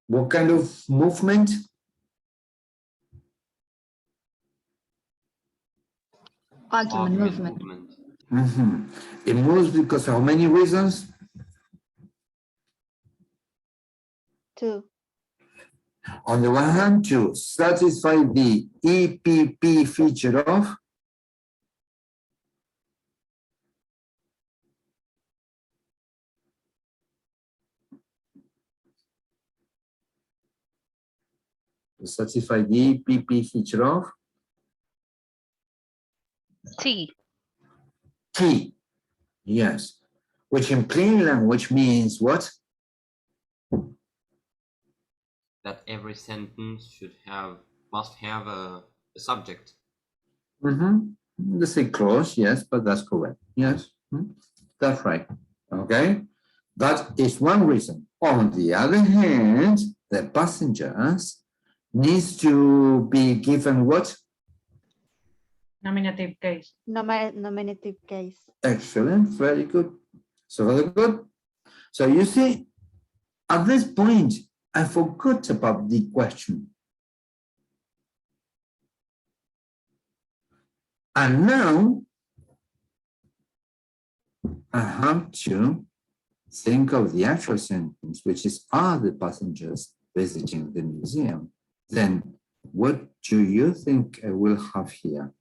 S1: what kind of movement?
S7: Argument movement.
S1: It moves because of how many reasons?
S3: 2.
S1: On the one hand, to satisfy the EPP feature of EPP feature of
S7: T.
S1: T. Yes. Which in plain language means what?
S4: That every sentence must have a subject.
S1: Let's say clause, yes, but that's correct. Yes, that's right. Okay, that is one reason. On the other hand, the passengers needs to be given what?
S8: Nominative case.
S2: Nominative case.
S1: Excellent, very good. So very good. So you see, at this point, I forgot about the question. And now I have to think of the actual sentence, which is, are the passengers visiting the museum? Then what do you think I will have here?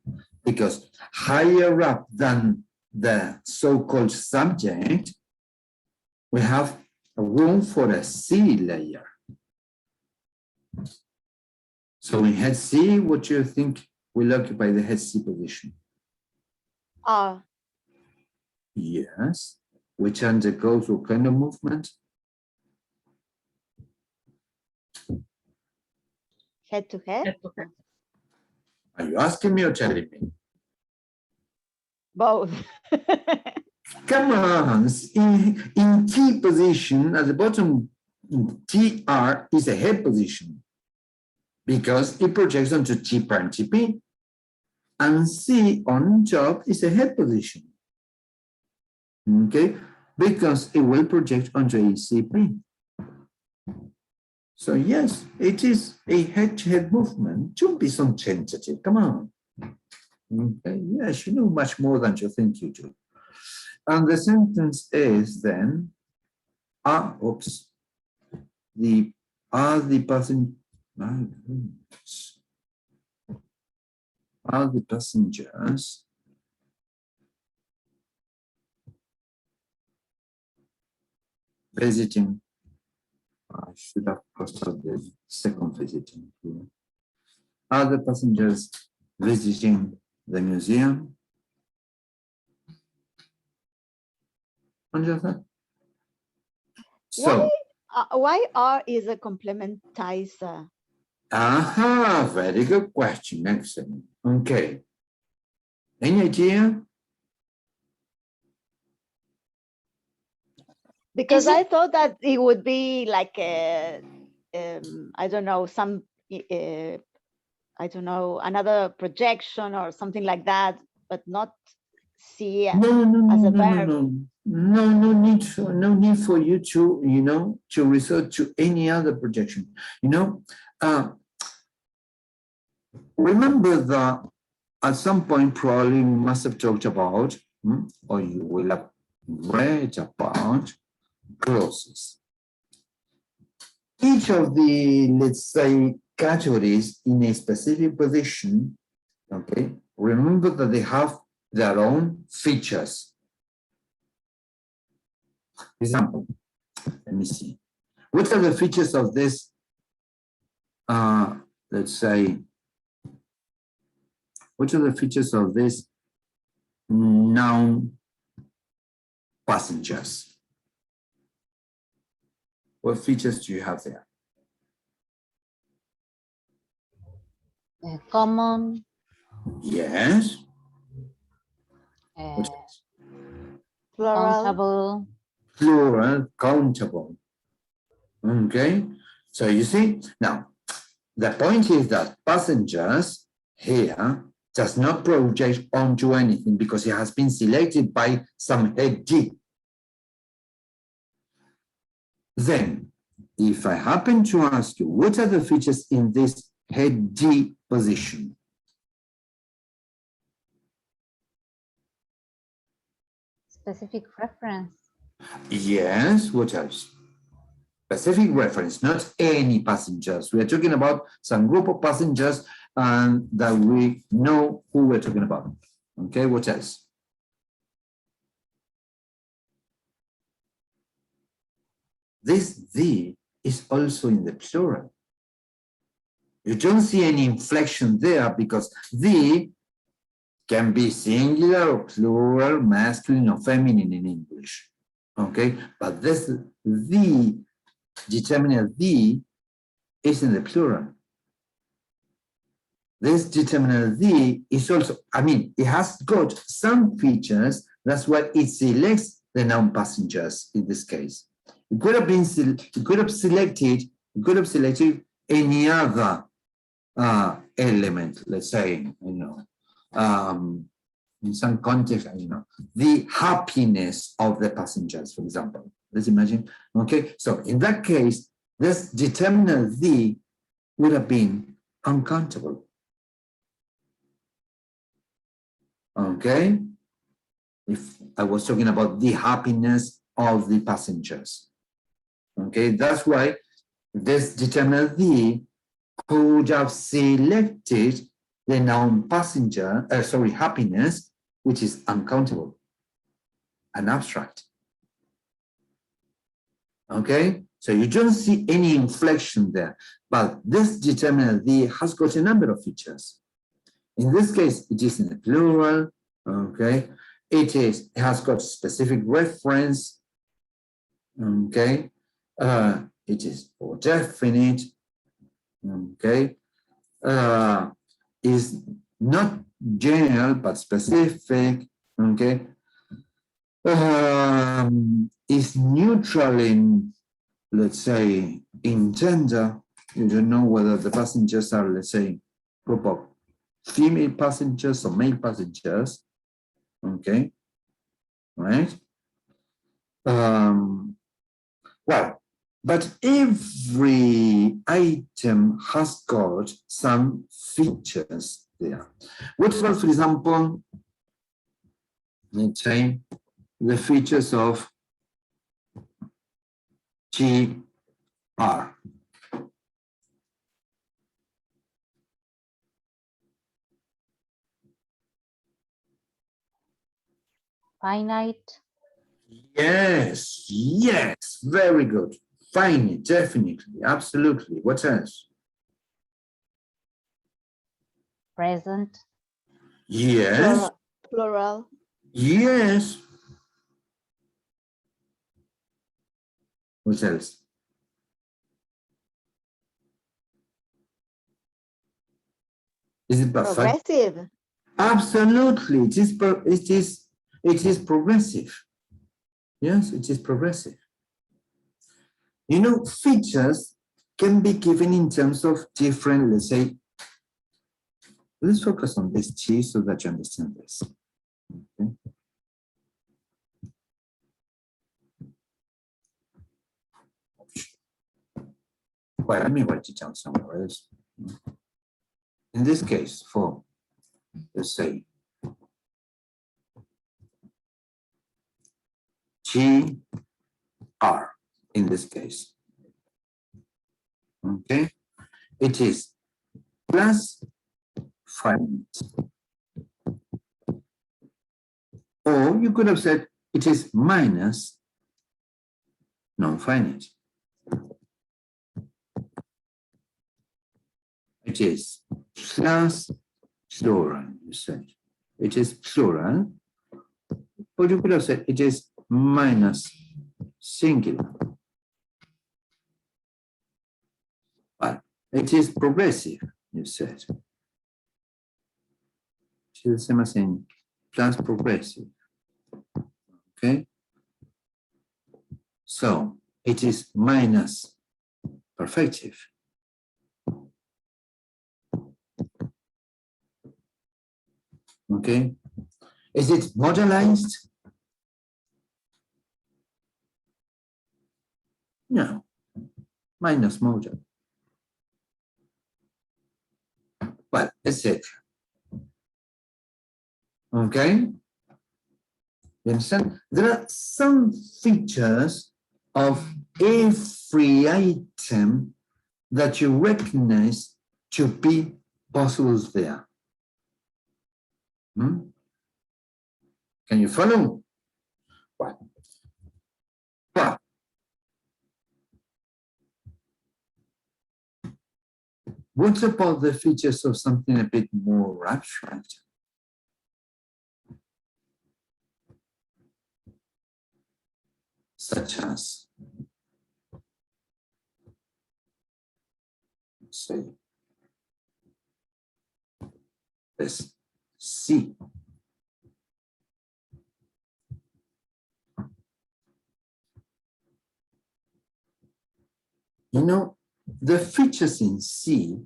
S1: Because higher up than the so-called subject, we have a room for a C layer. So in head C, what do you think will occupy the head C position?
S2: Are.
S1: Yes, which undergoes what kind of movement?
S2: Head to head.
S8: Head to head.
S1: Are you asking me or telling me?
S2: Both.
S1: Come on, in T position at the bottom, TR is a head position because it projects onto T prime TP, and C on top is a head position. Okay, because it will project onto ACP. So yes, it is a head-to-head movement. Don't be so tentative, come on. Okay, yes, you know much more than you think you do. And the sentence is then, are the passengers visiting? I should have crossed out the second visiting here. Are the passengers visiting the museum? Understand? So,
S2: Why are is a complementizer?
S1: aha, very good question. Excellent. Okay. Any idea?
S2: Because
S7: Is it-
S2: I thought that it would be like a, I don't know, some, I don't know, another projection or something like that, but not see as a verb.
S1: No need for you to, to resort to any other projection. Remember that at some point probably we must have talked about, or you will have read about clauses. Each of the, let's say, categories in a specific position, okay, remember that they have their own features. Example, let me see. What are the features of this, let's say, what are the features of this noun passengers? What features do you have there?
S2: Common.
S1: Yes. What else?
S2: Plural.
S7: Countable.
S1: Plural, countable. Okay, so you see, now, the point is that passengers here does not project onto anything because it has been selected by some head D. Then, if I happen to ask you, what are the features in this head D position?
S7: Specific reference.
S1: Yes, what else? Specific reference, not any passengers. We are talking about some group of passengers and that we know who we're talking about. Okay, what else? This the is also in the plural. You don't see any inflection there because the can be singular or plural, masculine or feminine in English. Okay, but this the determiner the is in the plural. This determiner the is also, it has got some features. That's why it selects the noun passengers in this case. It could have been, it could have selected any other element, let's say, in some context, the happiness of the passengers, for example. Let's imagine, okay? So in that case, this determiner the would have been uncountable. Okay? If I was talking about the happiness of the passengers. Okay, that's why this determiner the could have selected the noun passenger, happiness, which is uncountable and abstract. Okay, so you don't see any inflection there, but this determiner the has got a number of features. In this case, it is in the plural. Okay, it has got specific reference. Okay, it is for definite. Okay, is not general but specific. Okay, is neutral in, let's say, in gender. You don't know whether the passengers are, let's say, group of female passengers or male passengers. Okay, right? Well, but every item has got some features there. What about, for example, let's say, the features of GR?
S7: Finite.
S1: Yes, yes, very good. Finite, definitely, absolutely. What else?
S7: Present.
S1: Yes,
S2: Plural.
S1: yes. What else? Is it perfect?
S2: Progressive.
S1: Absolutely, it is progressive. Yes, it is progressive. You know, features can be given in terms of different, let's say, let's focus on this T so that you understand this. Okay. Well, let me write it down somewhere else. In this case, for, let's say, GR, in this case, okay, it is plus finite. Or you could have said it is minus non-finite. It is plus plural, you said. It is plural. Or you could have said it is minus singular. But it is progressive, you said. It's the same as in plus progressive. Okay? So it is minus perfective. Okay? Is it modernized? No. Minus modal. Well, etc. Okay? You understand? There are some features of every item that you recognize to be possible there. Hmm? Can you follow? What? What? What about the features of something a bit more abstract? Such as, say, this C. You know, the features in C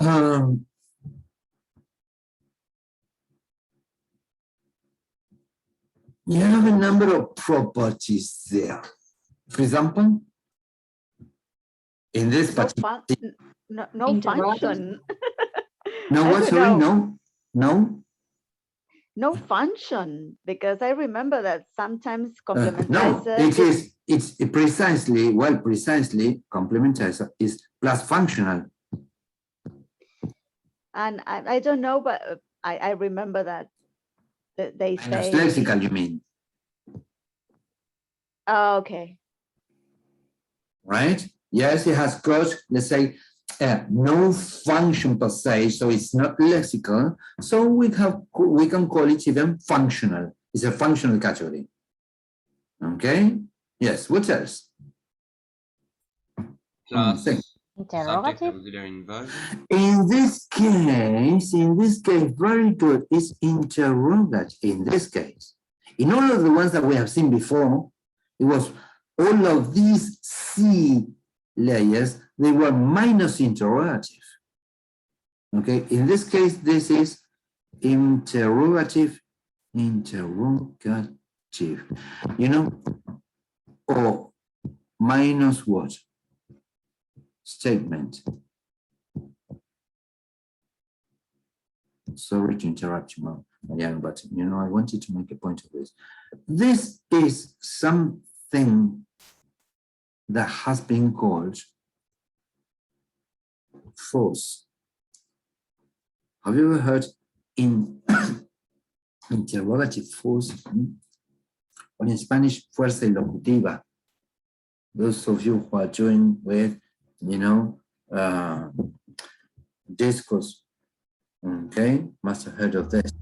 S1: Um, you have a number of properties there. For example, in this
S2: No,
S1: particular,
S2: no
S7: Interrogative?
S2: function.
S1: no,
S2: I
S1: what,
S2: don't
S1: sorry,
S2: know.
S1: no,
S2: No function, because I remember that sometimes
S1: no,
S2: complementizer
S1: it's precisely, well, precisely, complementizer is plus functional.
S2: and I don't know, but I remember that they
S1: Minus
S2: say,
S1: lexical, you mean,
S2: oh, okay.
S1: right? Yes, it has got, let's say, no function per se, so it's not lexical. So we can call it even functional. It's a functional category. Okay. Yes. What else?
S4: Plus
S1: Same.
S4: subject
S7: Interrogative?
S4: auxiliary inversion.
S1: In this case, very good. It's interrogative. In this case, in all of the ones that we have seen before, it was all of these C layers. They were minus interrogative. Okay, in this case, this is interrogative, you know, or minus what? Statement. Sorry to interrupt you, Marianne, but you know, I wanted to make a point of this. This is something that has been called force. Have you ever heard in interrogative force, or in Spanish, fuerza ilocutiva? Those of you who are doing with, you know, discourse, okay, must have heard of this.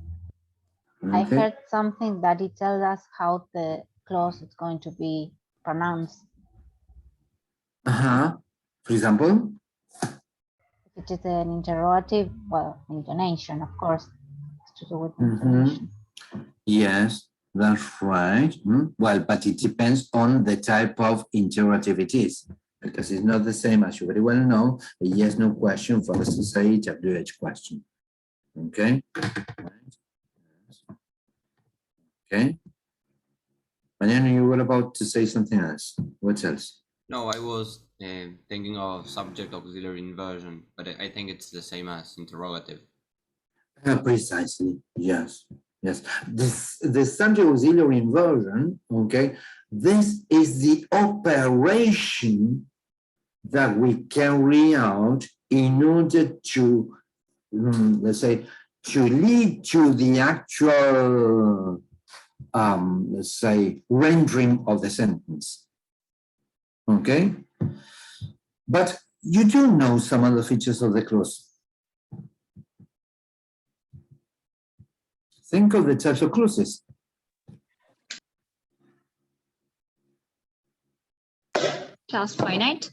S7: I
S1: Okay.
S7: heard something that it tells us how the clause is going to be pronounced.
S1: For example,
S7: If it is an interrogative, well, intonation, of course, has to do with
S1: Mhm.
S7: intonation.
S1: yes, that's right. Well, but it depends on the type of interrogative it is, because it's not the same, as you very well know, a yes, no question for us to say WH question. Okay. Right. Okay. Mariana, you were about to say something else. What else?
S4: No, I was thinking of subject auxiliary inversion, but I think it's the same as interrogative.
S1: Precisely, yes, yes. The subject auxiliary inversion, okay, this is the operation that we carry out in order to, let's say, to lead to the actual, let's say, rendering of the sentence, okay? But you do know some other features of the clause. Think of the types of clauses.
S8: Class finite.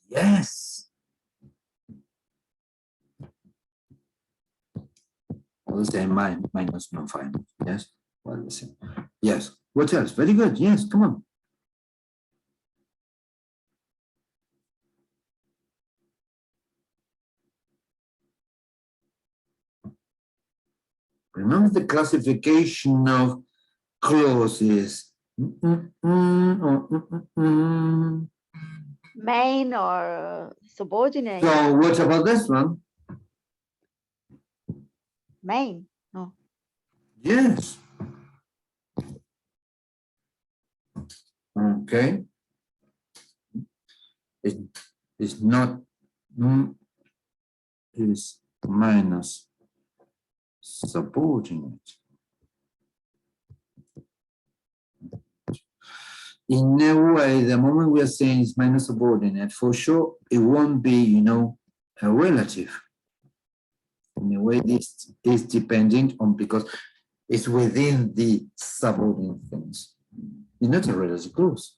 S1: Yes. We'll say minus non-finite. Yes. Well, listen. Yes. What else? Very good. Yes. Come on. Remember the classification of clauses.
S2: Main or subordinate.
S1: So what about this one?
S2: Main. No.
S1: Yes. Okay. It's not is minus subordinate. In a way, the moment we are saying it's minus subordinate, for sure, it won't be, you know, a relative. In a way, this is dependent on, because it's within the subordinate things. It's not a relative clause.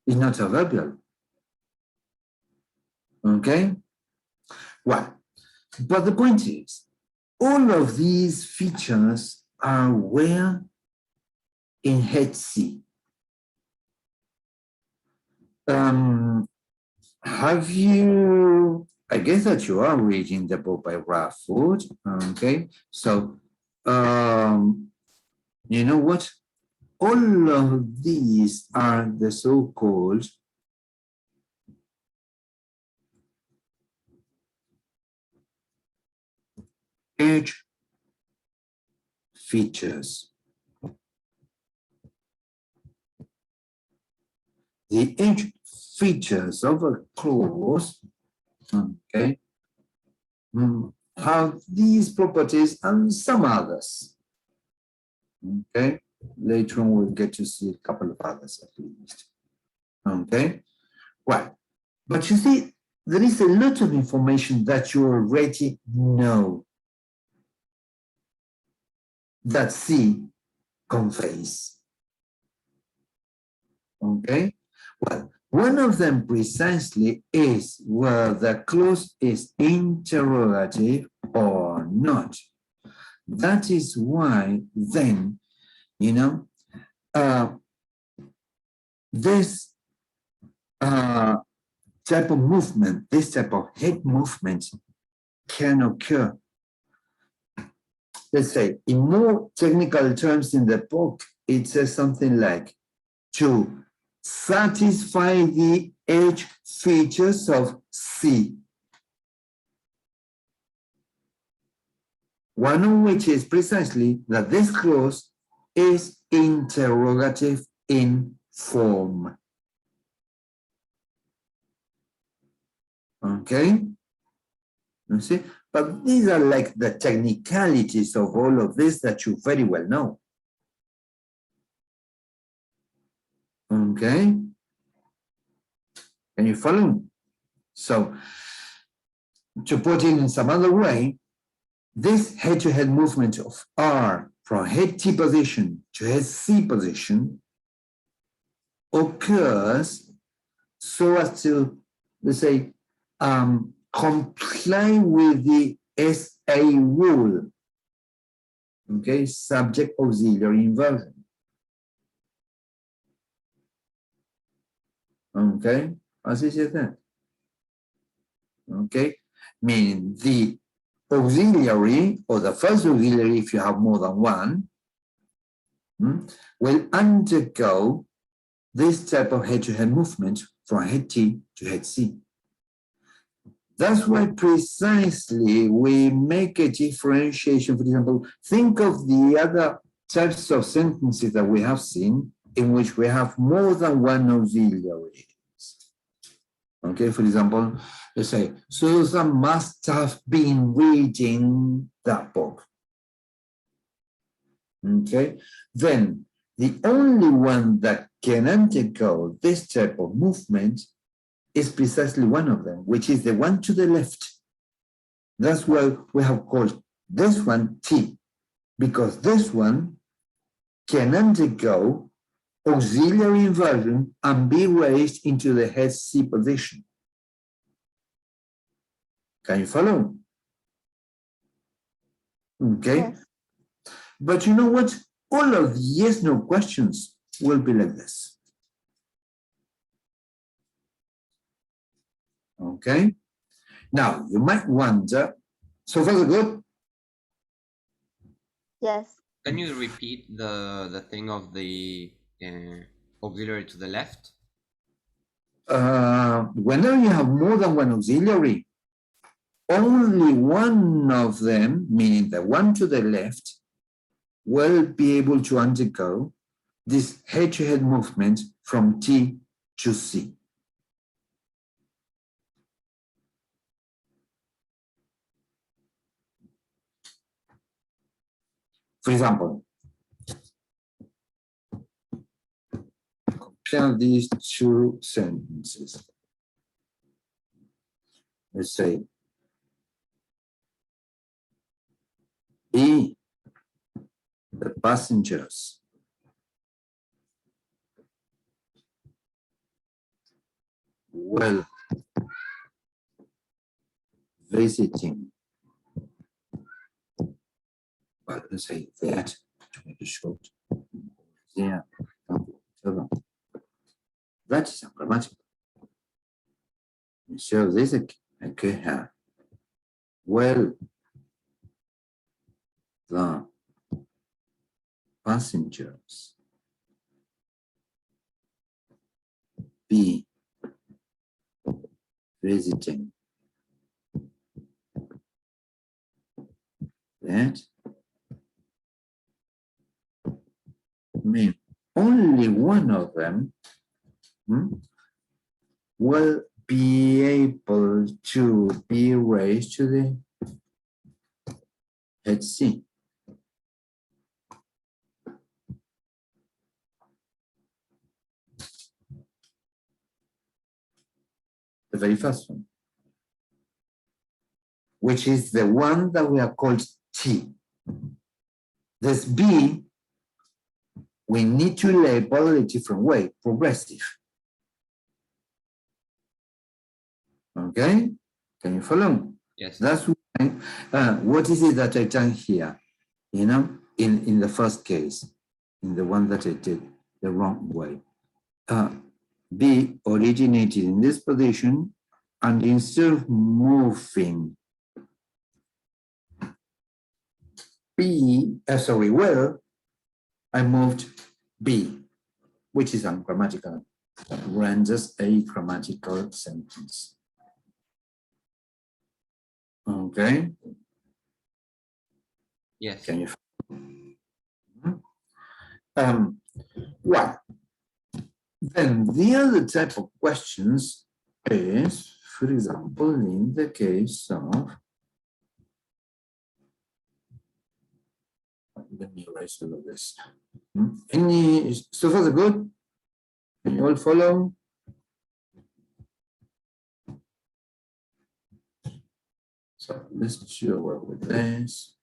S1: It's not a verbal. Okay? Well, but the point is, all of these features are where in head C. have you, I guess that you are reading the book by Ralph Wood, okay? So, you know what? All of these are the so-called edge features. The edge features of a clause, okay, have these properties and some others. Okay, later on we'll get to see a couple of others at least. Okay, well, but you see, there is a lot of information that you already know that C conveys. Okay, well, one of them precisely is whether the clause is interrogative or not. That is why then, you know, this type of movement, this type of head movement can occur. Let's say, in more technical terms in the book, it says something like to satisfy the edge features of C. One of which is precisely that this clause is interrogative in form. Okay? You see? But these are like the technicalities of all of this that you very well know. Okay? Can you follow? So, to put it in some other way, this head-to-head movement of R from head T position to head C position occurs so as to, let's say, comply with the SA rule, okay, subject auxiliary inversion. Okay, as is that? Okay, meaning the auxiliary or the first auxiliary, if you have more than one, will undergo this type of head-to-head movement from head T to head C. That's why precisely we make a differentiation. For example, think of the other types of sentences that we have seen in which we have more than one auxiliary. Okay, for example, let's say, Susan must have been reading that book. Okay, then the only one that can undergo this type of movement is precisely one of them, which is the one to the left. That's why we have called this one T, because this one can undergo auxiliary inversion and be raised into the head C position. Can you follow? Okay.
S2: Yes.
S1: But you know what? All of the yes-no questions will be like this. Okay. Now, you might wonder, so far so good?
S2: Yes.
S4: Can you repeat the thing of the auxiliary to the left?
S1: Whenever you have more than one auxiliary, only one of them, meaning the one to the left, will be able to undergo this head-to-head movement from T to C. For example, compare these two sentences. Let's say, E, the passengers will visiting, well, let's say that to make it short, there, that is a grammatical. So this I could have. Well, the passengers be visiting that mean only one of them will be able to be raised to the head C. The very first one, which is the one that we are called T. This B, we need to label a different way, progressive. Okay, can you follow?
S4: Yes.
S1: That's why, what is it that I done here? You know, in the first case, in the one that I did the wrong way. B originated in this position, and instead of moving well, I moved B, which is ungrammatical, renders a grammatical sentence. Okay.
S4: Yes.
S1: Can you? Well, then the other type of questions is, for example, in the case of, let me erase all of this. Any, so far so good? Can you all follow? So let's do away with this.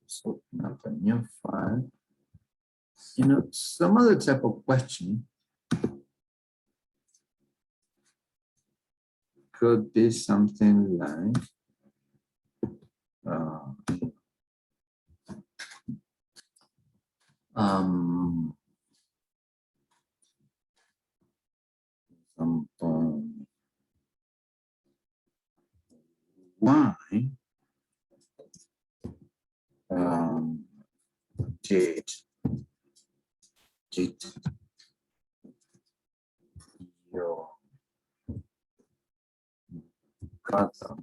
S1: So open up a new file. You know, some other type of question could be something like, why did your brother,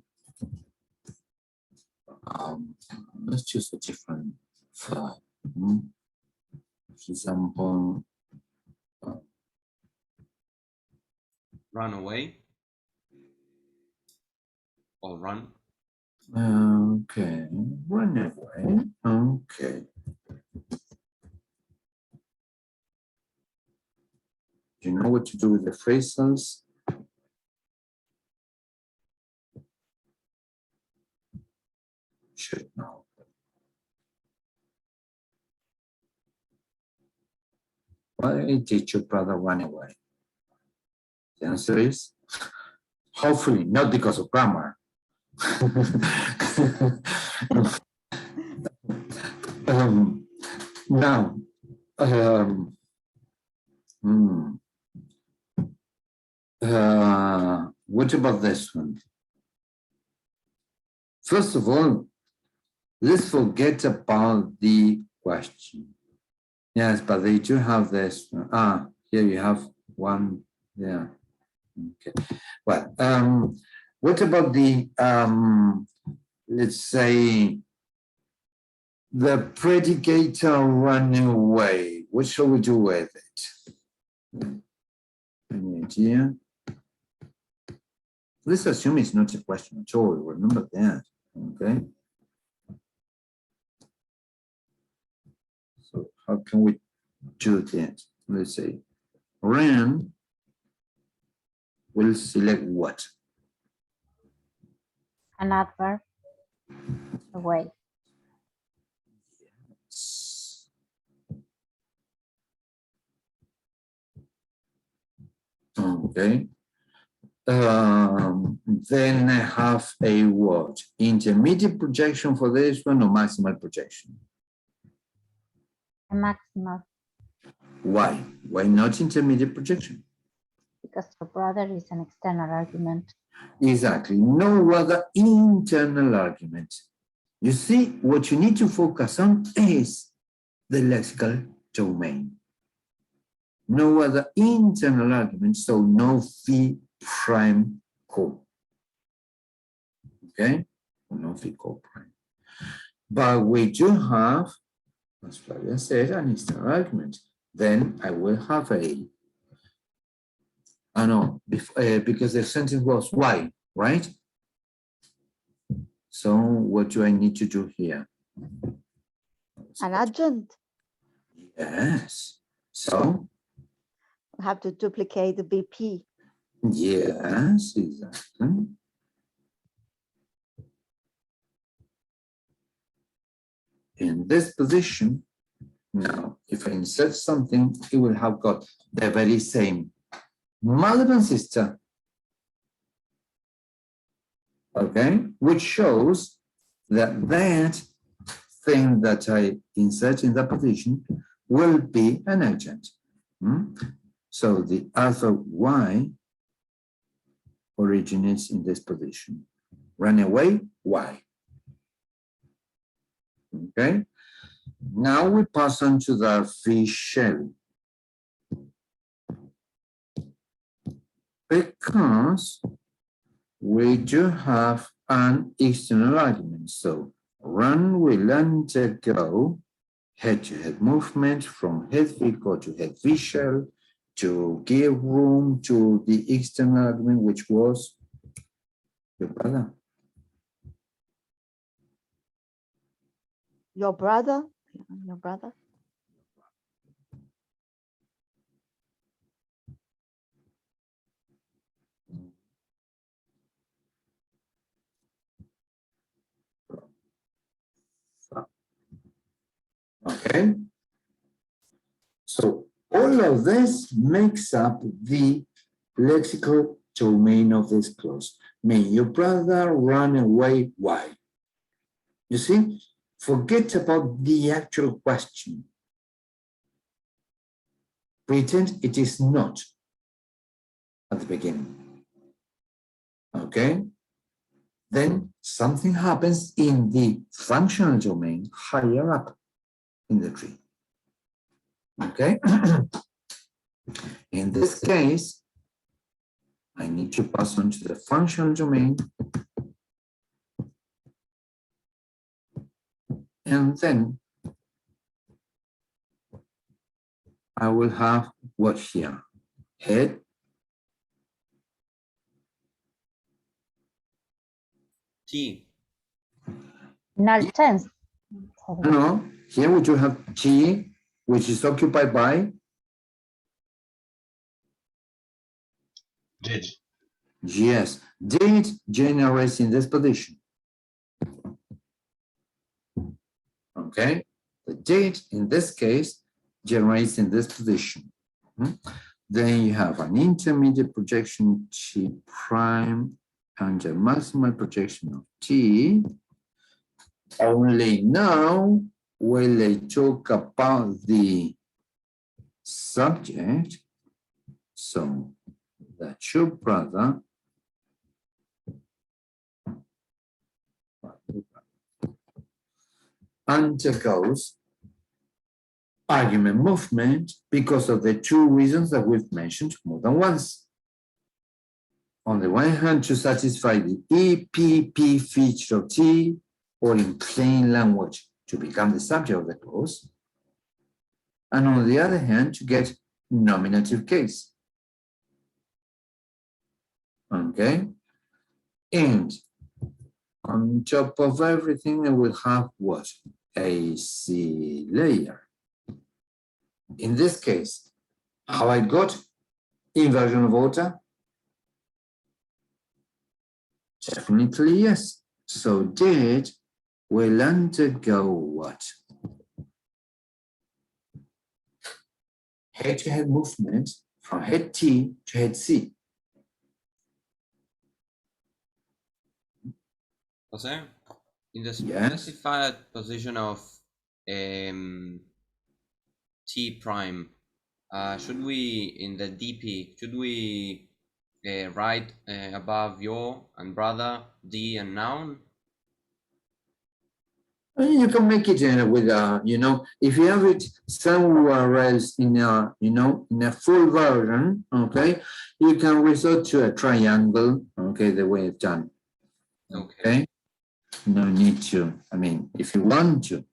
S1: let's choose a different file. For example,
S4: Run away or run.
S1: okay, run away. Okay. Do you know what to do with the phrasals? Should know. Why did your brother run away? The answer is, hopefully not because of grammar. Now, what about this one? First of all, let's forget about the question. Yes, but they do have this one. Here you have one. Yeah. Okay. Well, what about the let's say the predicator run away? What shall we do with it? Any idea? Let's assume it's not a question at all. Remember that. Okay. So how can we do that? Let's say ran will select what?
S7: An adverb. Away.
S1: Okay. Then I have a what? Intermediate projection for this one or maximal projection?
S7: A maximal.
S1: Why? Why not intermediate projection?
S7: Because your brother is an external argument.
S1: Exactly. No other internal argument. You see, what you need to focus on is the lexical domain. No other internal argument, so no phi prime co. Okay? No phi co prime. But we do have, as Flavia said, an external argument. Then I will have a, no, because the sentence was why, right? So what do I need to do here?
S2: An adjunct.
S1: Yes. So,
S2: We have to duplicate the BP.
S1: yes, exactly. In this position, now, if I insert something, it will have got the very same mother and sister, okay, which shows that that thing that I insert in that position will be an adjunct. So the alpha y originates in this position. Run away, y. Okay, now we pass on to the fish-shell. Because we do have an external argument. So run will undergo head-to-head movement from head vehicle to head visual to give room to the external argument, which was your brother.
S2: Your brother? Your brother?
S1: Okay. So all of this makes up the lexical domain of this clause. May your brother run away, why? You see, forget about the actual question. Pretend it is not at the beginning. Okay? Then something happens in the functional domain higher up in the tree. Okay? In this case, I need to pass on to the functional domain. And then I will have what here? Head.
S4: T.
S7: Null tense.
S1: No, here we do have T, which is occupied by
S6: Did.
S1: yes, did generates in this position. Okay, the did in this case generates in this position. Then you have an intermediate projection T prime and a maximal projection of T. Only now will I talk about the subject. So that your brother undergoes argument movement because of the two reasons that we've mentioned more than once. On the one hand, to satisfy the EPP feature of T, or in plain language, to become the subject of the clause. And on the other hand, to get nominative case. Okay? And on top of everything, I will have what? A C layer. In this case, have I got inversion of order? Definitely yes. So did will undergo what? Head-to-head movement from head T to head C.
S4: Jose, in the
S1: Yes.
S4: specified position of T prime, should we, in the DP, should we write above your and brother, D and noun?
S1: You can make it with a, if you have it somewhere else in a, in a full version, okay, you can resort to a triangle, okay, the way it's done. Okay. No need to, if you want to,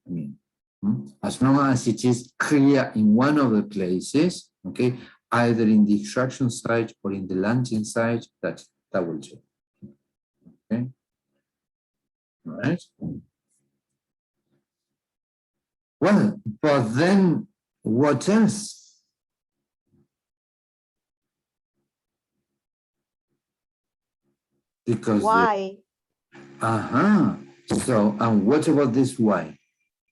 S1: as long as it is clear in one of the places, okay, either in the extraction site or in the landing site, that will do. Okay. All right. Well, but then what else? Because
S2: Why?
S1: So, and what about this why?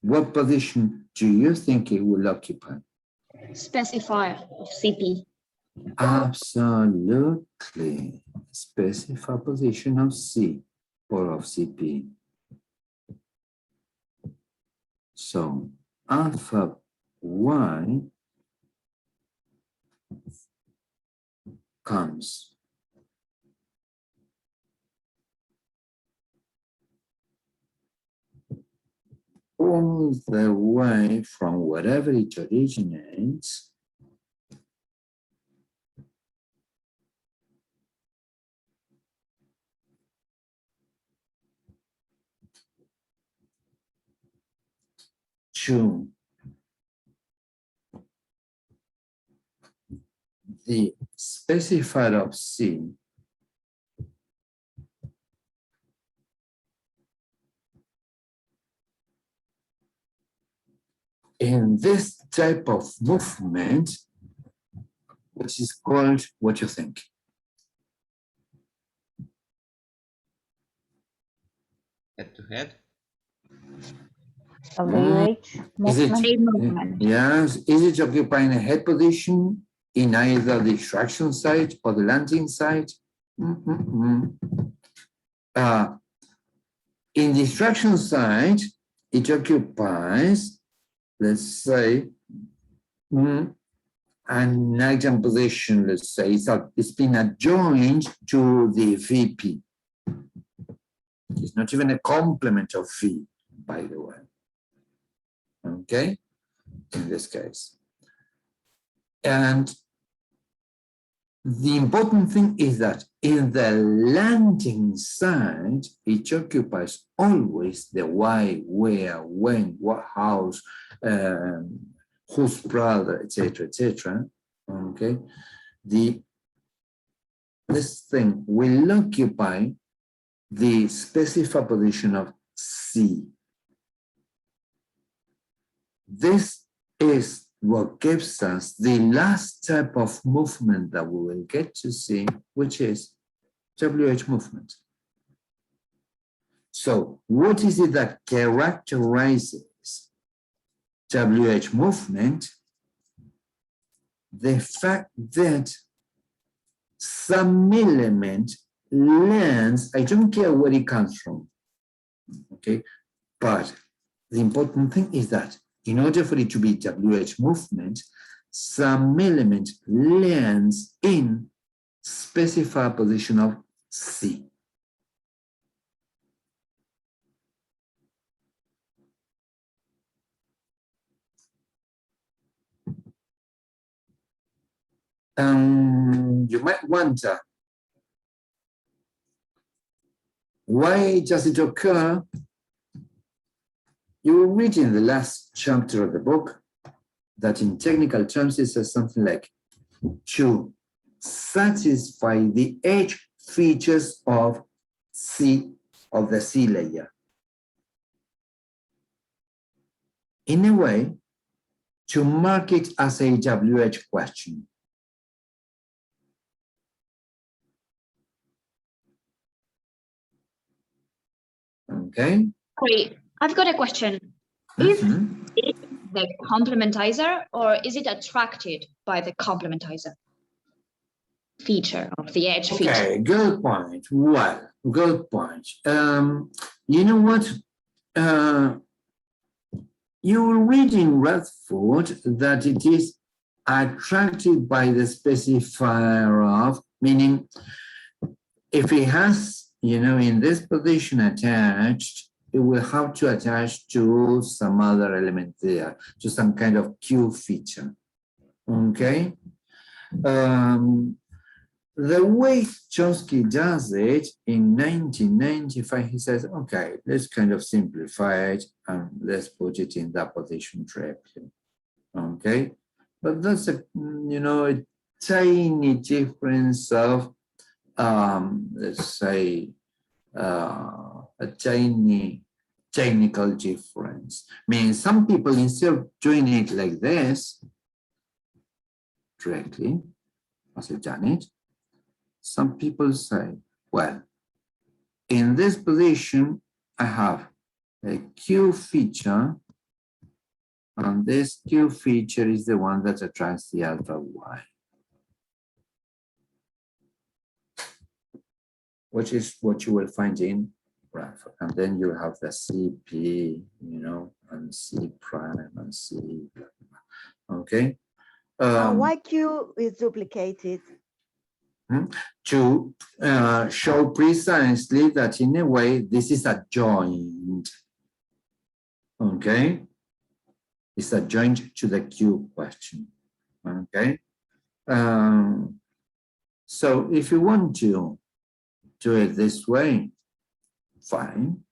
S1: What position do you think it will occupy?
S8: Specifier of CP.
S1: Absolutely. Specify position of C or of CP. So alpha Y comes all the way from wherever it originates to the specifier of C in this type of movement, which is called, what you think?
S4: Head to head.
S7: WH
S1: Is it,
S7: movement.
S1: yes, is it occupying a head position in either the extraction site or the landing site? In the extraction site, it occupies, let's say, an item position, let's say, it's been adjoined to the VP. It's not even a complement of V, by the way. Okay, in this case. And the important thing is that in the landing side, it occupies always the why, where, when, what house, whose brother, etc., etc. Okay, this thing will occupy the specified position of C. This is what gives us the last type of movement that we will get to see, which is WH movement. So what is it that characterizes WH movement? The fact that some element lands, I don't care where it comes from, okay? But the important thing is that in order for it to be WH movement, some element lands in specified position of C. You might wonder, why does it occur? You will read in the last chapter of the book that in technical terms it says something like to satisfy the edge features of C, of the C layer. In a way, to mark it as a WH question. Okay.
S8: Great. I've got a question. Is it the complementizer or is it attracted by the complementizer feature of the edge feature?
S1: Okay, good point. Well, good point. You know what? You will read in Radford that it is attracted by the specifier of, meaning if it has, in this position attached, it will have to attach to some other element there, to some kind of Q feature, okay? The way Chomsky does it in 1995, he says, okay, let's kind of simplify it and let's put it in that position directly, okay? But that's a, a tiny difference of, let's say, a tiny technical difference. I mean, some people, instead of doing it like this, directly, as I've done it, some people say, well, in this position, I have a Q feature, and this Q feature is the one that attracts the alpha Y, which is what you will find in graph. And then you have the CP, and C prime and C, okay?
S2: Why Q is duplicated?
S1: To show precisely that in a way this is a joint, okay? It's a joint to the Q question, okay? So if you want to do it this way, fine.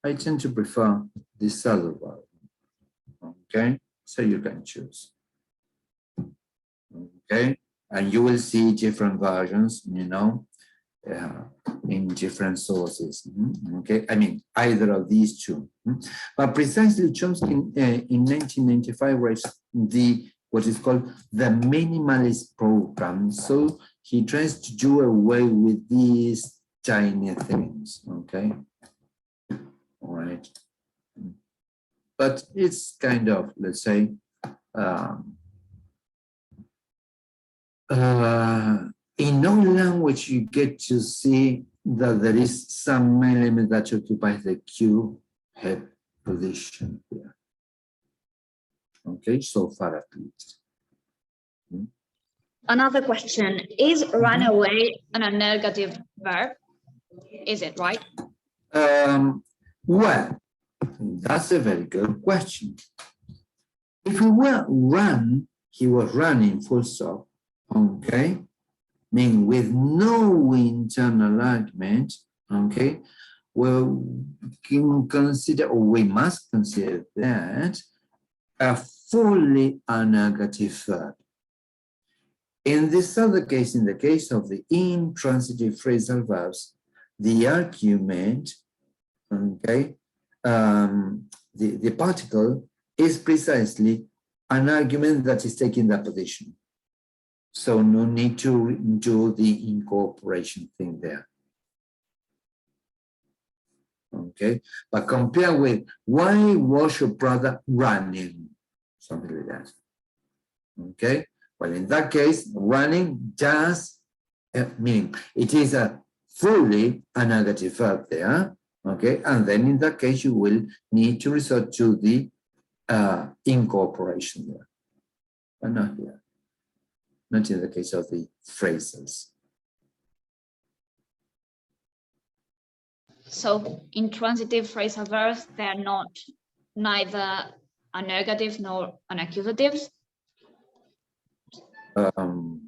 S1: I tend to prefer this other one, okay? So you can choose, okay? And you will see different versions, in different sources, okay? I mean, either of these two. But precisely Chomsky in 1995 writes what is called the minimalist program. So he tries to do away with these tiny things, okay? All right. But it's kind of, let's say, in no language you get to see that there is some element that occupies the Q head position here. Okay, so far at least.
S8: Another question, is run away a negative verb? Is it right?
S1: Well, that's a very good question. If we were run, he was running full stop, okay? Meaning with no internal argument, okay? Well, can consider, or we must consider that a fully negative verb. In this other case, in the case of the intransitive phrasal verbs, the argument, okay, the particle is precisely an argument that is taking that position. So no need to do the incorporation thing there. Okay, but compare with, why was your brother running? Something like that. Okay, well, in that case, running just, meaning it is a fully a negative verb there. Okay, and then in that case, you will need to resort to the incorporation there, but not here. Not in the case of the phrases.
S8: So intransitive phrasal verbs, they're not neither a negative nor an accusative.
S1: I'm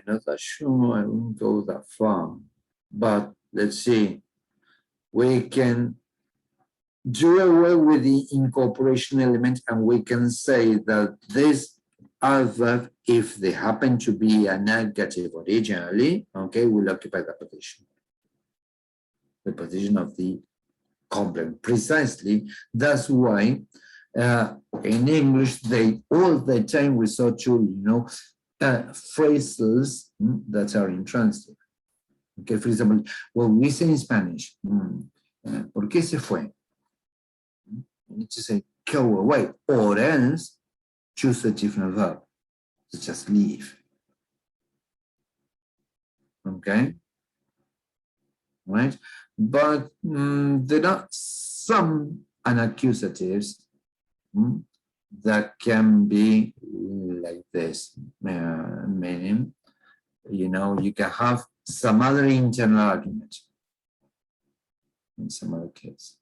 S1: not that sure, I won't go that far, but let's see. We can do away with the incorporation element, and we can say that this adverb, if they happen to be a negative originally, okay, will occupy the position of the complement. Precisely, that's why in English they all the time resort to, phrases that are intransitive. Okay, for example, when we say in Spanish, ¿por qué se fue? You need to say go away, or else choose a different verb, such as leave. Okay? right? But there are some unaccusatives that can be like this, meaning, you know, you can have some other internal argument in some other case.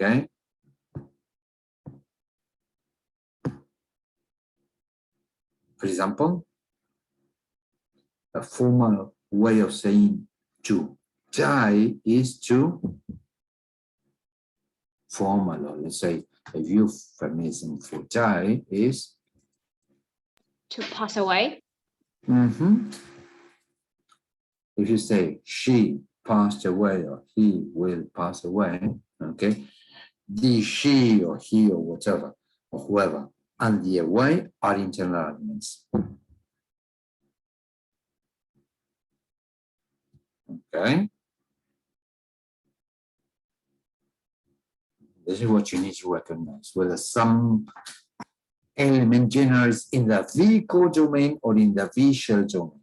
S1: Okay. For example, a formal way of saying to die is to formal, or let's say a euphemism for die is
S8: To pass away.
S1: If you say she passed away or he will pass away, okay, the she or he or whatever or whoever and the away are internal arguments. Okay. This is what you need to recognize, whether some element generates in the V codomain or in the V shell domain.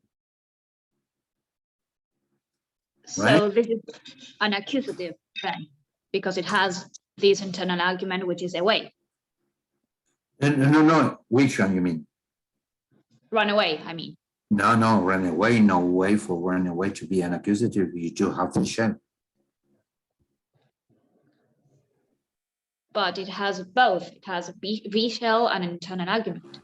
S8: So this is an accusative then, because it has this internal argument, which is away.
S1: No. Which one you mean?
S8: Run away, I mean.
S1: No, run away. No way for run away to be an accusative. You do have the shell.
S8: But it has both. It has a V shell and an internal argument.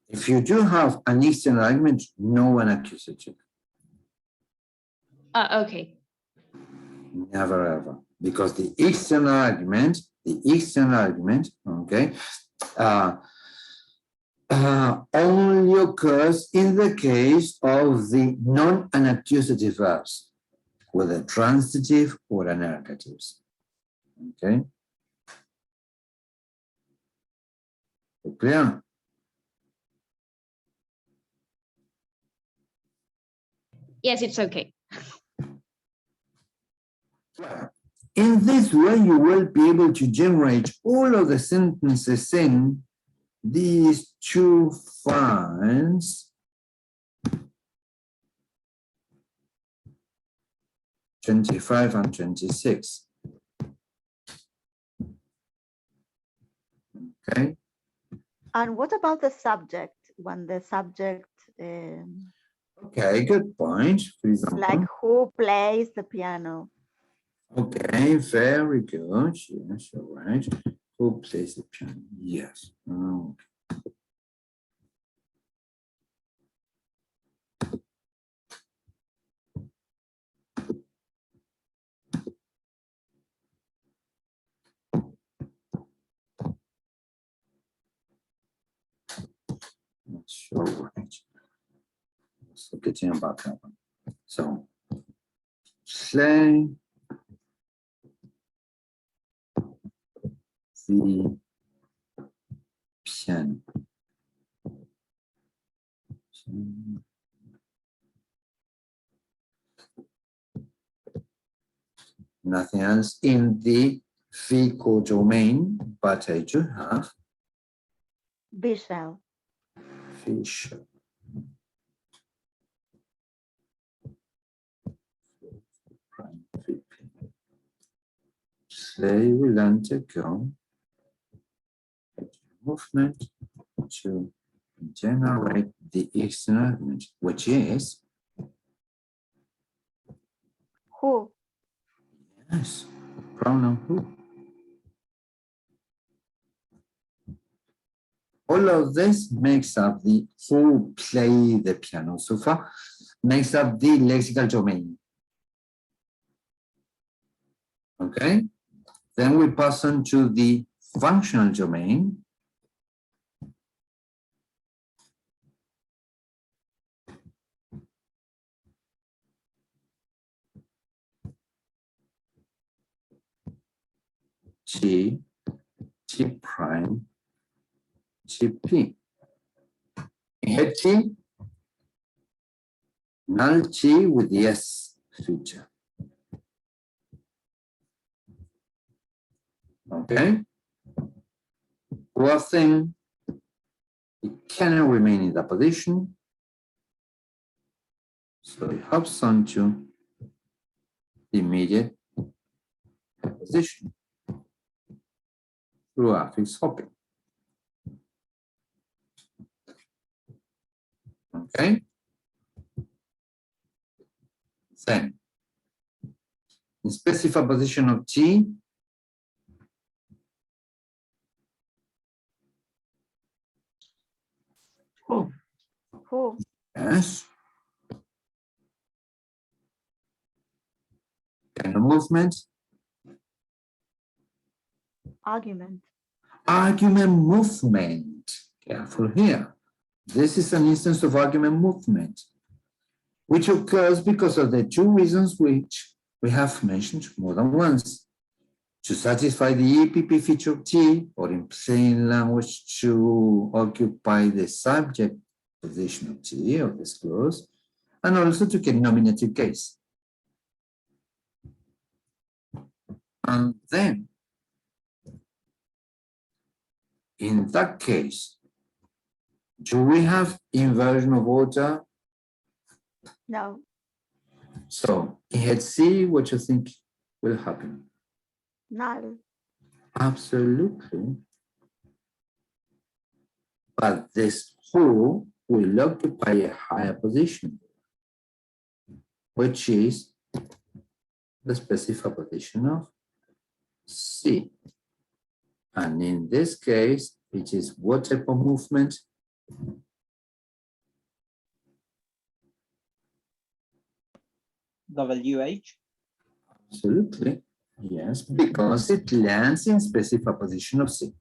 S1: If you do have an external argument, no an accusative.
S8: Okay.
S1: Never ever. Because the external argument, okay, only occurs in the case of the non-unaccusative verbs, whether transitive or ergatives. Okay. Clear?
S8: Yes, it's okay.
S1: In this way, you will be able to generate all of the sentences in these two files, 25 and 26. Okay.
S2: And what about the subject when the subject
S1: Okay, good point. For example,
S2: like who plays the piano?
S1: okay, very good. Yes, you're right. Who plays the piano? Yes. Okay. That's all right. So getting about that one. So play the piano. Nothing else in the vehicle domain, but I do have
S2: Visual.
S1: fish. Play will undergo movement to generate the external argument, which is
S2: Who?
S1: yes, pronoun who. All of this makes up the who play the piano so far, makes up the lexical domain. Okay, then we pass on to the functional domain. T prime, P. Here T, null T with the S feature. Okay. One thing, it cannot remain in that position. So it hops onto the immediate position through affix hopping. Okay. Then, in specify position of T,
S2: Who?
S1: yes, kind of movement,
S2: Argument.
S1: argument movement. Careful here. This is an instance of argument movement, which occurs because of the two reasons which we have mentioned more than once. To satisfy the EPP feature of T, or in plain language, to occupy the subject position of T of this clause, and also to get nominative case. And then, in that case, do we have inversion of order?
S2: No.
S1: So in head C, what you think will happen?
S2: Null.
S1: Absolutely. But this who will occupy a higher position, which is the specific position of C. And in this case, it is what type of movement?
S6: WH.
S1: Absolutely. Yes, because it lands in specific position of C.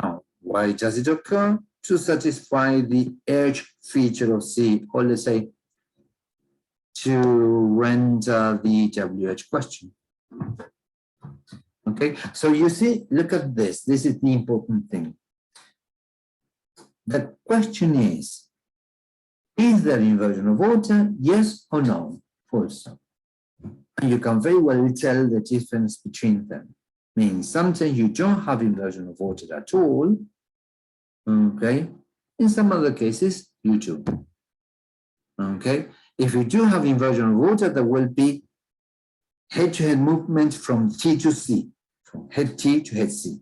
S1: Now, why does it occur? To satisfy the edge feature of C, or let's say, to render the WH question. Okay, so you see, look at this. This is the important thing. The question is there inversion of order? Yes or no? False. And you can very well tell the difference between them. Means sometimes you don't have inversion of order at all. Okay. In some other cases, you do. Okay. If you do have inversion of order, there will be head-to-head movement from T to C, from head T to head C.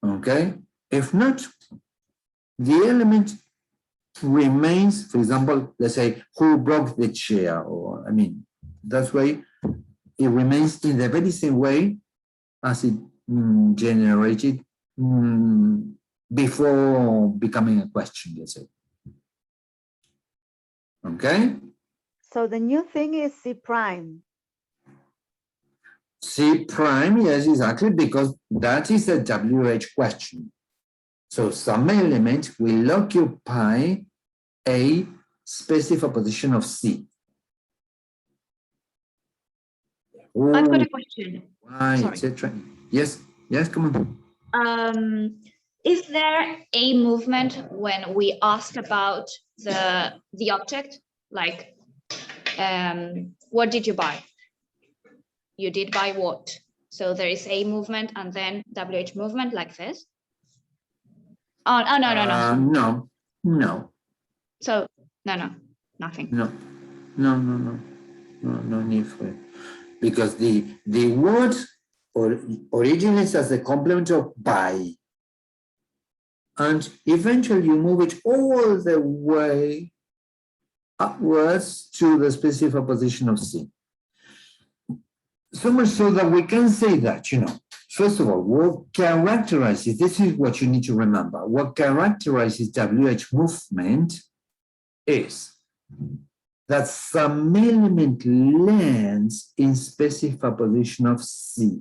S1: Okay. If not, the element remains, for example, let's say, who broke the chair, or I mean, that's why it remains in the very same way as it generated before becoming a question, let's say. Okay?
S2: So the new thing is C prime.
S1: C prime, yes, exactly, because that is a WH question. So some element will occupy a specific position of C.
S8: I've got a question.
S1: Why,
S8: Sorry.
S1: etc. Yes, yes, come on.
S8: Is there a movement when we ask about the object, like what did you buy? You did buy what? So there is a movement and then WH movement like this. Oh no.
S1: No.
S8: So no, nothing.
S1: No need for it. Because the word originates as a complement of by, and eventually you move it all the way upwards to the specific position of C. So much so that we can say that, first of all, what characterizes, this is what you need to remember, what characterizes WH movement is that some element lands in specific position of C.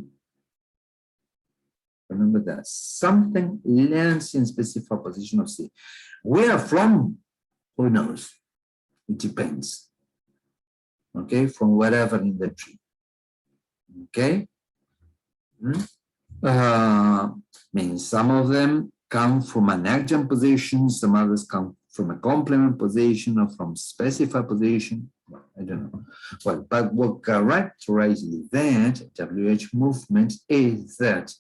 S1: Remember that something lands in specific position of C. Where from? Who knows? It depends. Okay, from wherever in the tree. Okay. Means some of them come from an adjunct position, some others come from a complement position or from specified position. I don't know. Well, but what characterizes that WH movement is that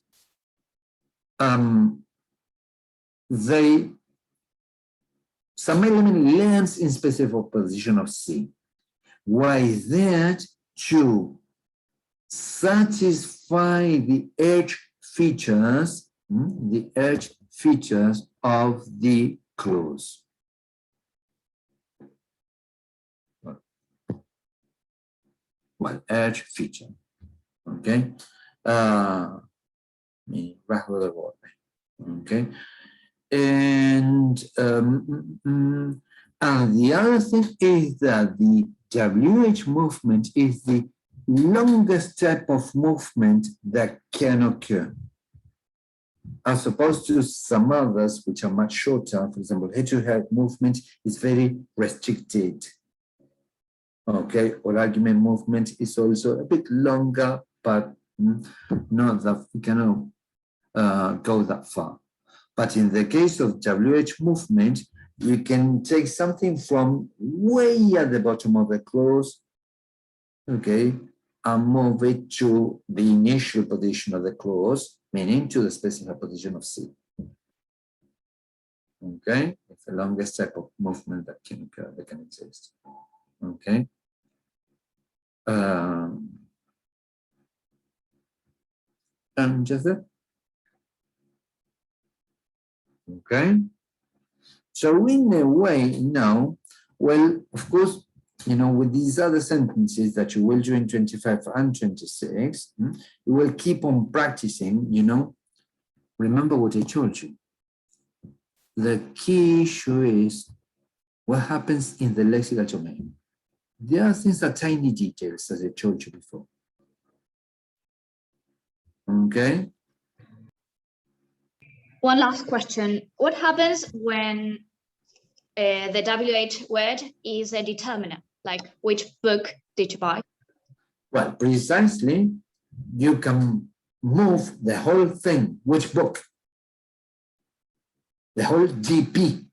S1: some element lands in specific position of C. Why is that? To satisfy the edge features, of the clause. Well, edge feature. Okay. Okay. And the other thing is that the WH movement is the longest type of movement that can occur, as opposed to some others which are much shorter. For example, head-to-head movement is very restricted. Okay, or argument movement is also a bit longer, but not that we cannot go that far. But in the case of WH movement, you can take something from way at the bottom of the clause, okay, and move it to the initial position of the clause, meaning to the specific position of C. Okay, it's the longest type of movement that can occur, that can exist. Okay. And just that. Okay. So in a way now, well, of course, you know, with these other sentences that you will do in 25 and 26, you will keep on practicing, you know. Remember what I told you. The key issue is what happens in the lexical domain. There are things that are tiny details, as I told you before. Okay.
S8: One last question. What happens when the WH word is a determiner? Like, which book did you buy?
S1: Well, precisely, you can move the whole thing. Which book? The whole GP.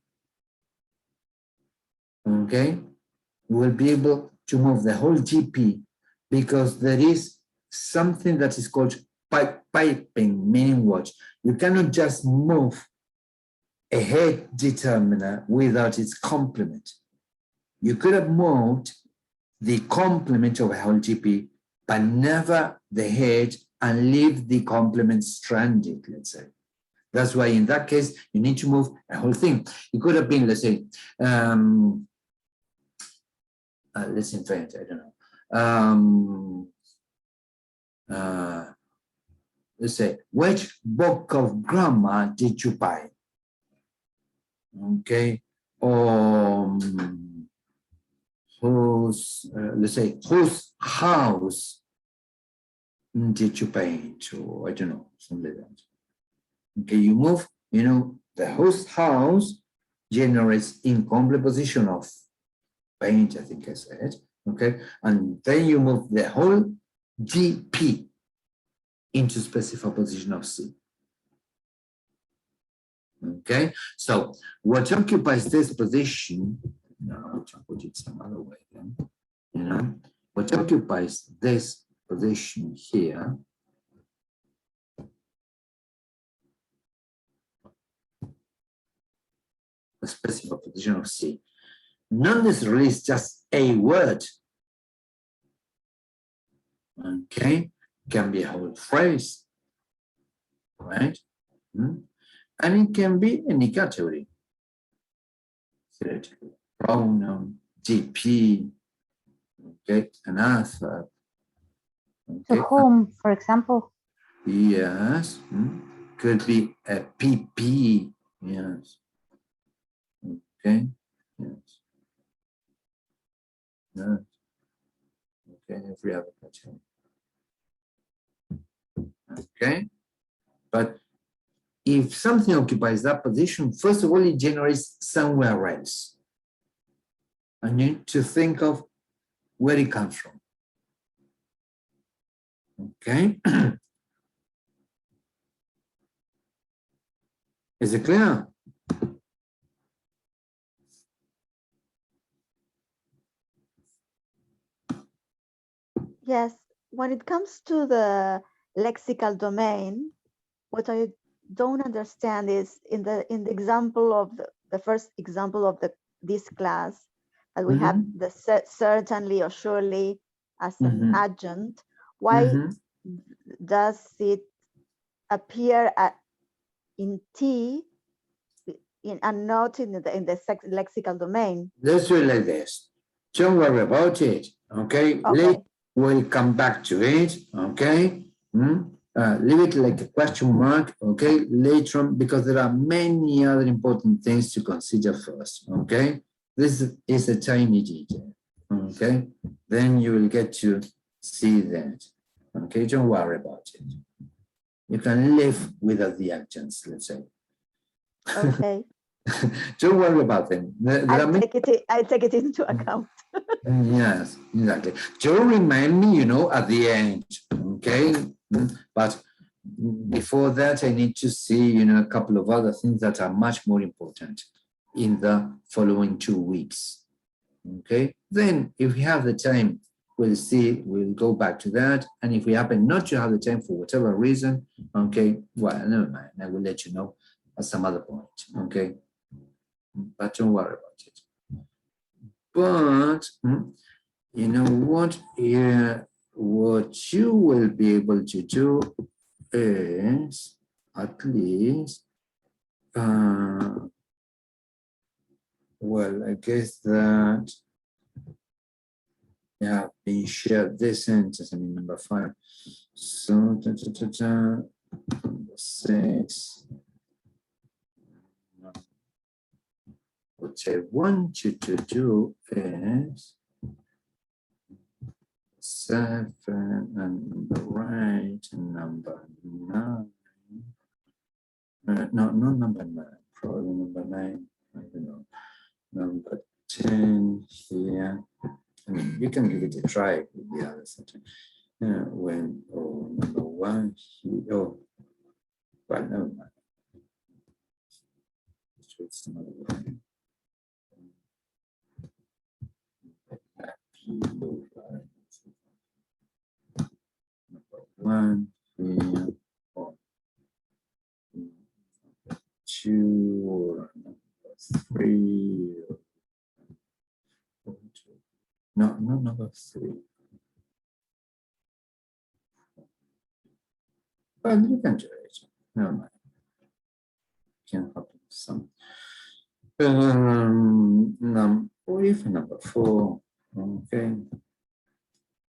S1: Okay? You will be able to move the whole GP because there is something that is called piping, meaning what? You cannot just move a head determiner without its complement. You could have moved the complement of a whole GP, but never the head, and leave the complement stranded, let's say. That's why in that case, you need to move a whole thing. It could have been, let's say, let's invent, I don't know. Let's say, which book of grammar did you buy? Okay. Let's say, whose house did you paint? Or I don't know, something like that. Okay, you move, you know, the whose house generates incomplete position of paint, I think I said. Okay, and then you move the whole GP into specific position of C. Okay, so what occupies this position, no, I'll put it some other way then, you know, what occupies this position here the specific position of C, not necessarily is just a word. Okay, can be a whole phrase, right? And it can be any category. Pronoun, GP, okay, an adverb.
S7: To whom, for example?
S1: Yes, could be a PP, yes. Okay, yes. No. Okay, every other category. Okay, but if something occupies that position, first of all, it generates somewhere else. I need to think of where it comes from. Okay. Is it clear?
S2: Yes, when it comes to the lexical domain, what are you don't understand is in the example of the first example of this class that we have the certainly or surely as an adjunct. Why does it appear in T and not in the lexical domain?
S1: Let's do it like this. Don't worry about it. Okay. Later we'll come back to it. Okay. Leave it like a question mark. Okay. Later on, because there are many other important things to consider first. Okay. This is a tiny detail. Okay. Then you will get to see that. Okay. Don't worry about it. You can live without the adjuncts, let's say.
S2: Okay.
S1: Don't worry about them.
S2: I take it into account.
S1: Yes, exactly. Just remind me, at the end, okay? But before that, I need to see, a couple of other things that are much more important in the following 2 weeks, okay? Then, if we have the time, we'll see, we'll go back to that. And if we happen not to have the time for whatever reason, okay, well, never mind. I will let you know at some other point, okay? But don't worry about it. But you know what? What you will be able to do is at least, well, I guess that we share this sentence. I mean, number 5. So, number 6. What I want you to do is 7 and the right number 9. No, not number 9, probably number 9. I don't know. Number 10 here. I mean, you can give it a try with the other sentence. Number 1 here. Oh, well, never mind. It's another way. Number 1 here, or 2, or number 3, or 2. No, not number 3. But you can do it. Never mind. Can happen some. Or even number 4. Okay.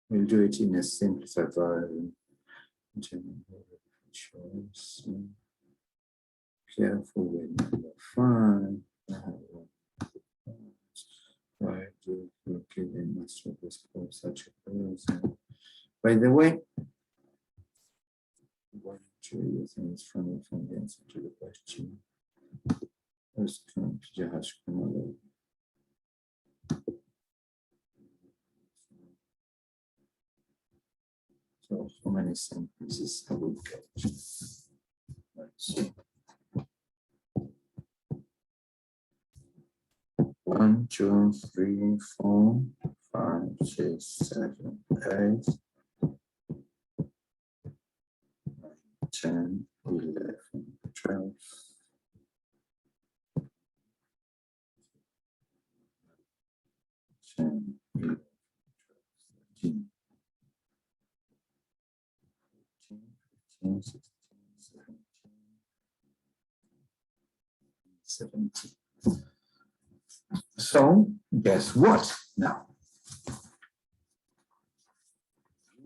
S1: We'll do it in a simplified version. Choice. Careful with number 5. Why do you give a master of this course such a person? By the way, one, two things from the answer to the question. First, so how many sentences have we got? Let's see. 1, 2, 3, 4, 5, 6, 7, 8, 10, 11, 12. 10, 11, 13, 14, 15, 16, 17. So guess what now?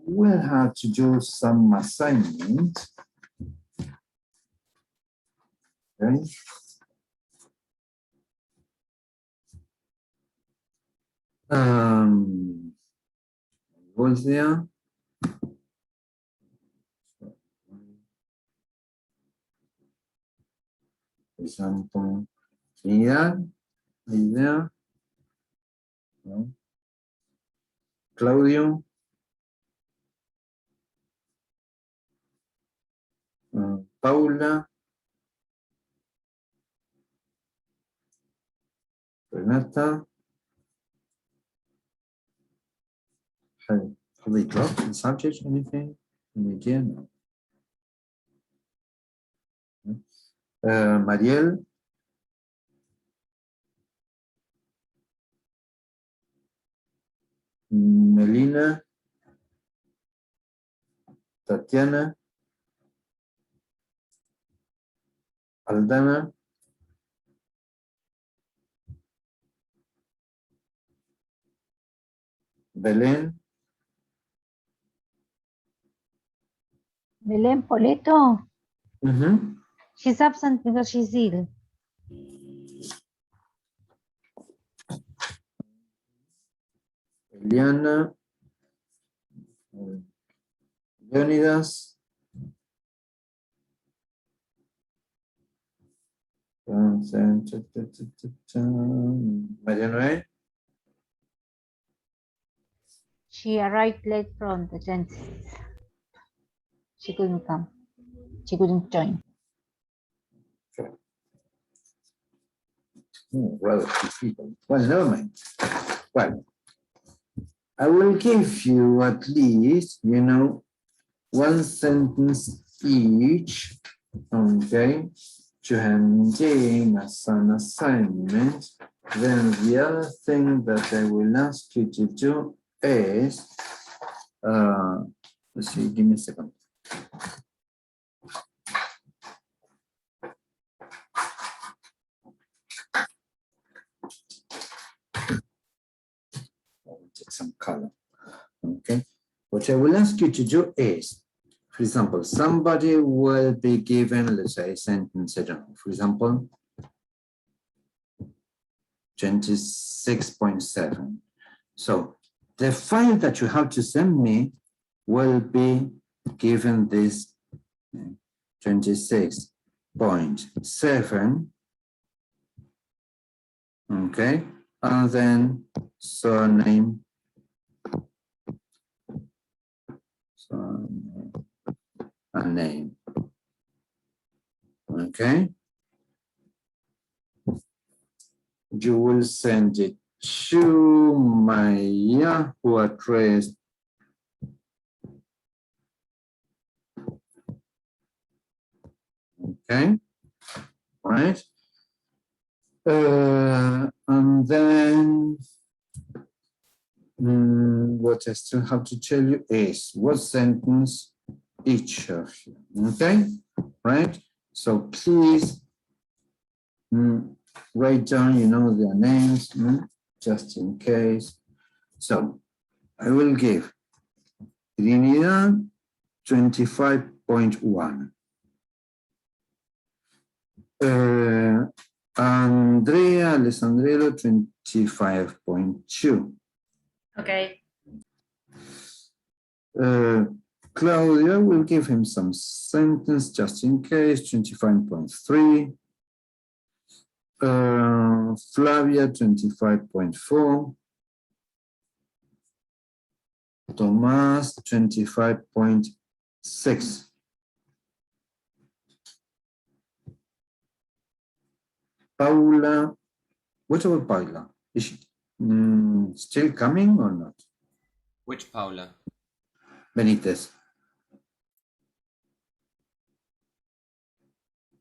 S1: We'll have to do some assignment. Okay. Was there? Example, Trinidad, is there? No. Claudio? Paula? Renata? Have they dropped the subject, anything? Any idea? No. Mariel. Melina. Tatiana. Aldana. Belén.
S7: Belén Poleto,
S1: Ujú.
S7: she's absent because she's ill.
S1: Eliana. Leonidas. María Noé.
S7: She arrived late from the dentist. She couldn't come. She couldn't join.
S1: Well, people. Well, never mind. Well, I will give you at least, one sentence each, okay, to hand in as an assignment. Then the other thing that I will ask you to do is, let's see, give me a second. Take some color, okay? What I will ask you to do is, for example, somebody will be given, let's say, a sentence, I don't know, for example, 26.7. So the file that you have to send me will be given this 26.7, okay? And then surname, and name, okay? You will send it to my Yahoo address. Okay, right? And then what I still have to tell you is what sentence each of you, okay? Right? So please write down, their names, just in case. So I will give Trinidad 25.1. Andrea Alessandrello 25.2.
S8: Okay.
S1: Claudia will give him some sentence just in case, 25.3. Flavia 25.4. Tomás 25.6. Paula, what about Paula? Is she still coming or not?
S4: Which Paula?
S1: Benitez.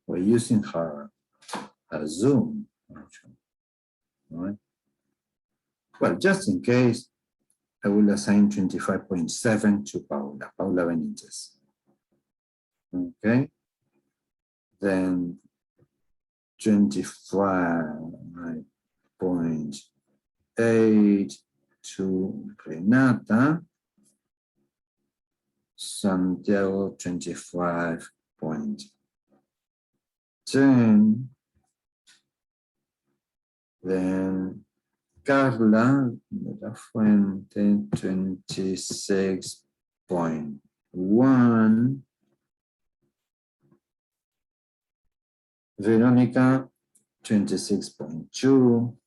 S1: We're using her Zoom, actually. All right. Well, just in case, I will assign 25.7 to Paula Benitez. Okay. Then 25.8 to Renata. Santiago 25.10. Then Carla de la Fuente 26.1. Verónica 26.2.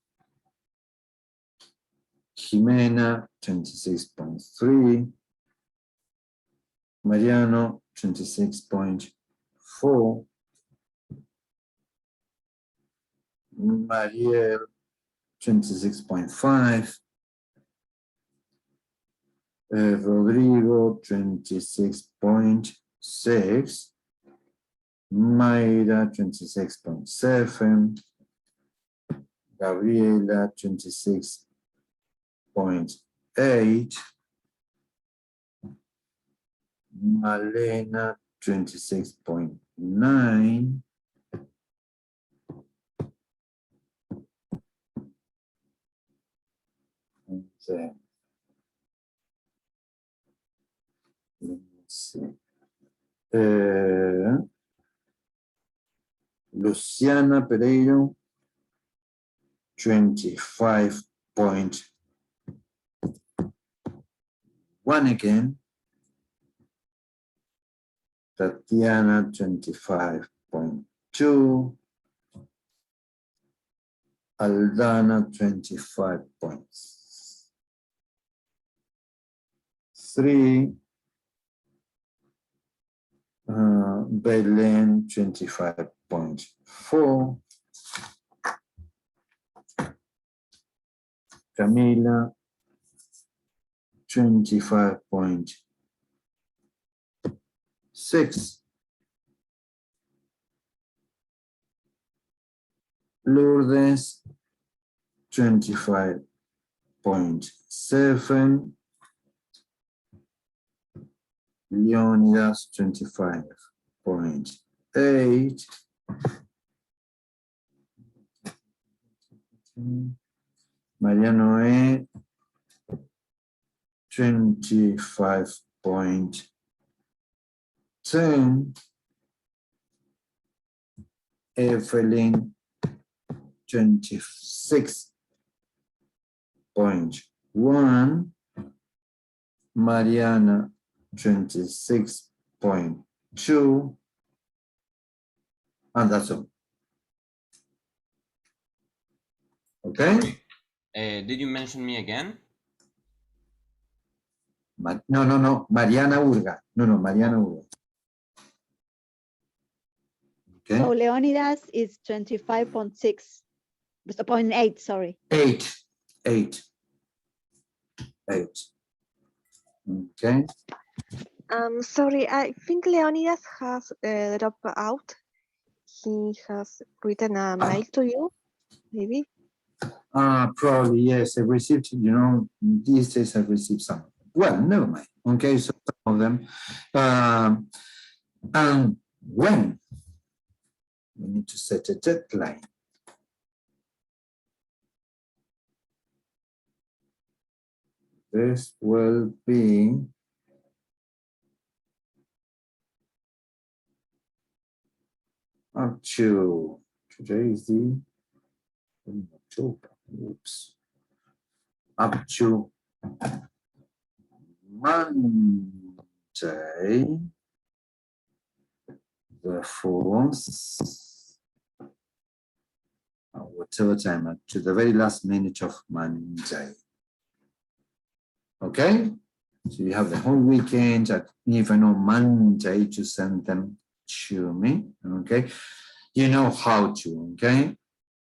S1: Jimena 26.3. Mariano 26.4. Mariel 26.5. Rodrigo 26.6. Mayra 26.7, Gabriela 26.8, Malena 26.9, and then let's see. Luciana Pereiro 25.1 again. Tatiana 25.2. Aldana 25.3. Belen 25.4. Camila 25.6. Lourdes 25.7. Leonidas 25.8. María Noé 25.10. Evelyn 26.1. Mariana 26.2. And that's all. Okay?
S4: Did you mention me again?
S1: No. Mariana Urga. No, Mariana Urga. Okay.
S2: So Leonidas is 25.6, 0.8, sorry.
S1: 8. Okay.
S9: Sorry, I think Leonidas has dropped out. He has written a mail to you, maybe.
S1: Probably, yes. I received, these days I've received some. Well, never mind. Okay, so some of them. And when? We need to set a deadline. This will be up to, today is the October, oops. Up to Monday, the 4th, whatever time, up to the very last minute of Monday. Okay? So you have the whole weekend, even on Monday, to send them to me. Okay? You know how to, okay?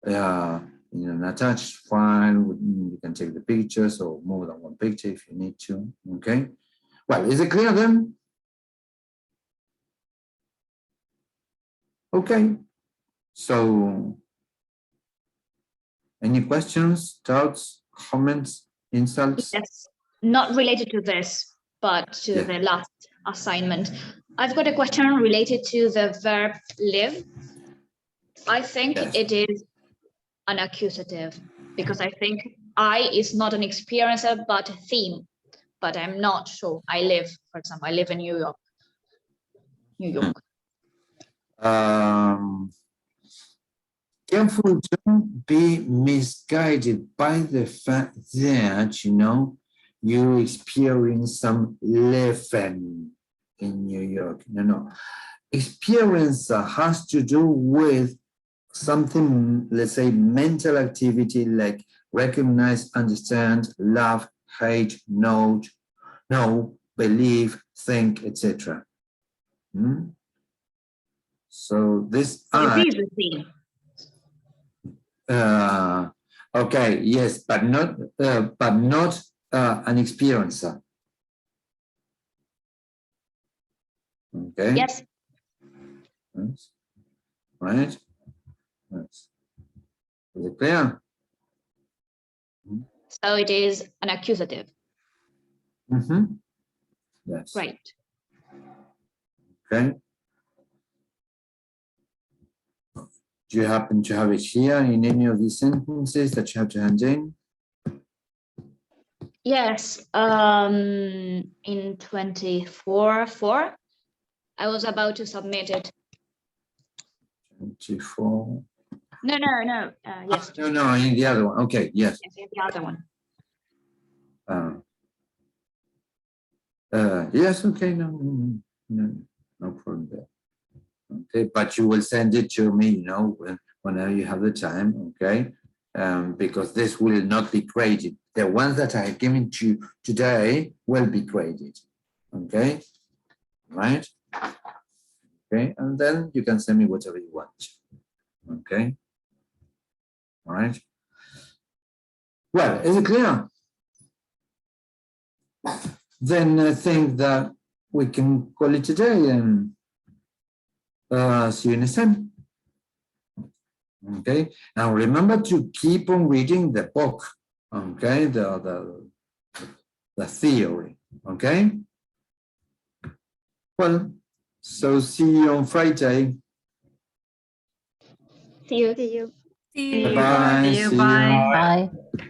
S1: In an attached file, you can take the pictures or more than one picture if you need to, okay? Well, is it clear then? Okay, so any questions, doubts, comments, insults?
S8: Yes, not related to this, but to the last assignment. I've got a question related to the verb live. I think it is an accusative because I think I is not an experiencer but a theme, but I'm not sure. I live, for example, I live in New York.
S1: Careful, don't be misguided by the fact that, you experience some living in New York. No. Experiencer has to do with something, let's say, mental activity like recognize, understand, love, hate, know, believe, think, etc. So this
S8: it is a theme.
S1: Okay, yes, but not an experiencer. Okay.
S8: Yes.
S1: right? Yes. Is it clear?
S8: So it is an accusative.
S1: Mm-hmm. Yes.
S8: Right.
S1: Okay. Do you happen to have it here in any of these sentences that you have to hand in?
S8: Yes. In 24:4, I was about to submit it.
S1: 24.
S8: No. Yes.
S1: No, in the other one. Okay, yes.
S8: Yes, in the other one.
S1: Yes, okay, no problem there. Okay, but you will send it to me, you know, whenever you have the time, okay? Because this will not be graded. The ones that I have given to you today will be graded, okay? Right? Okay, and then you can send me whatever you want, okay? All right. Well, is it clear? Then I think that we can call it today and see you next time. Okay, and remember to keep on reading the book. Okay, the theory. Okay. Well, so see you on Friday.
S8: See you.
S2: See you.
S1: Bye bye.
S3: See you,
S1: See you.
S3: bye.
S7: Bye.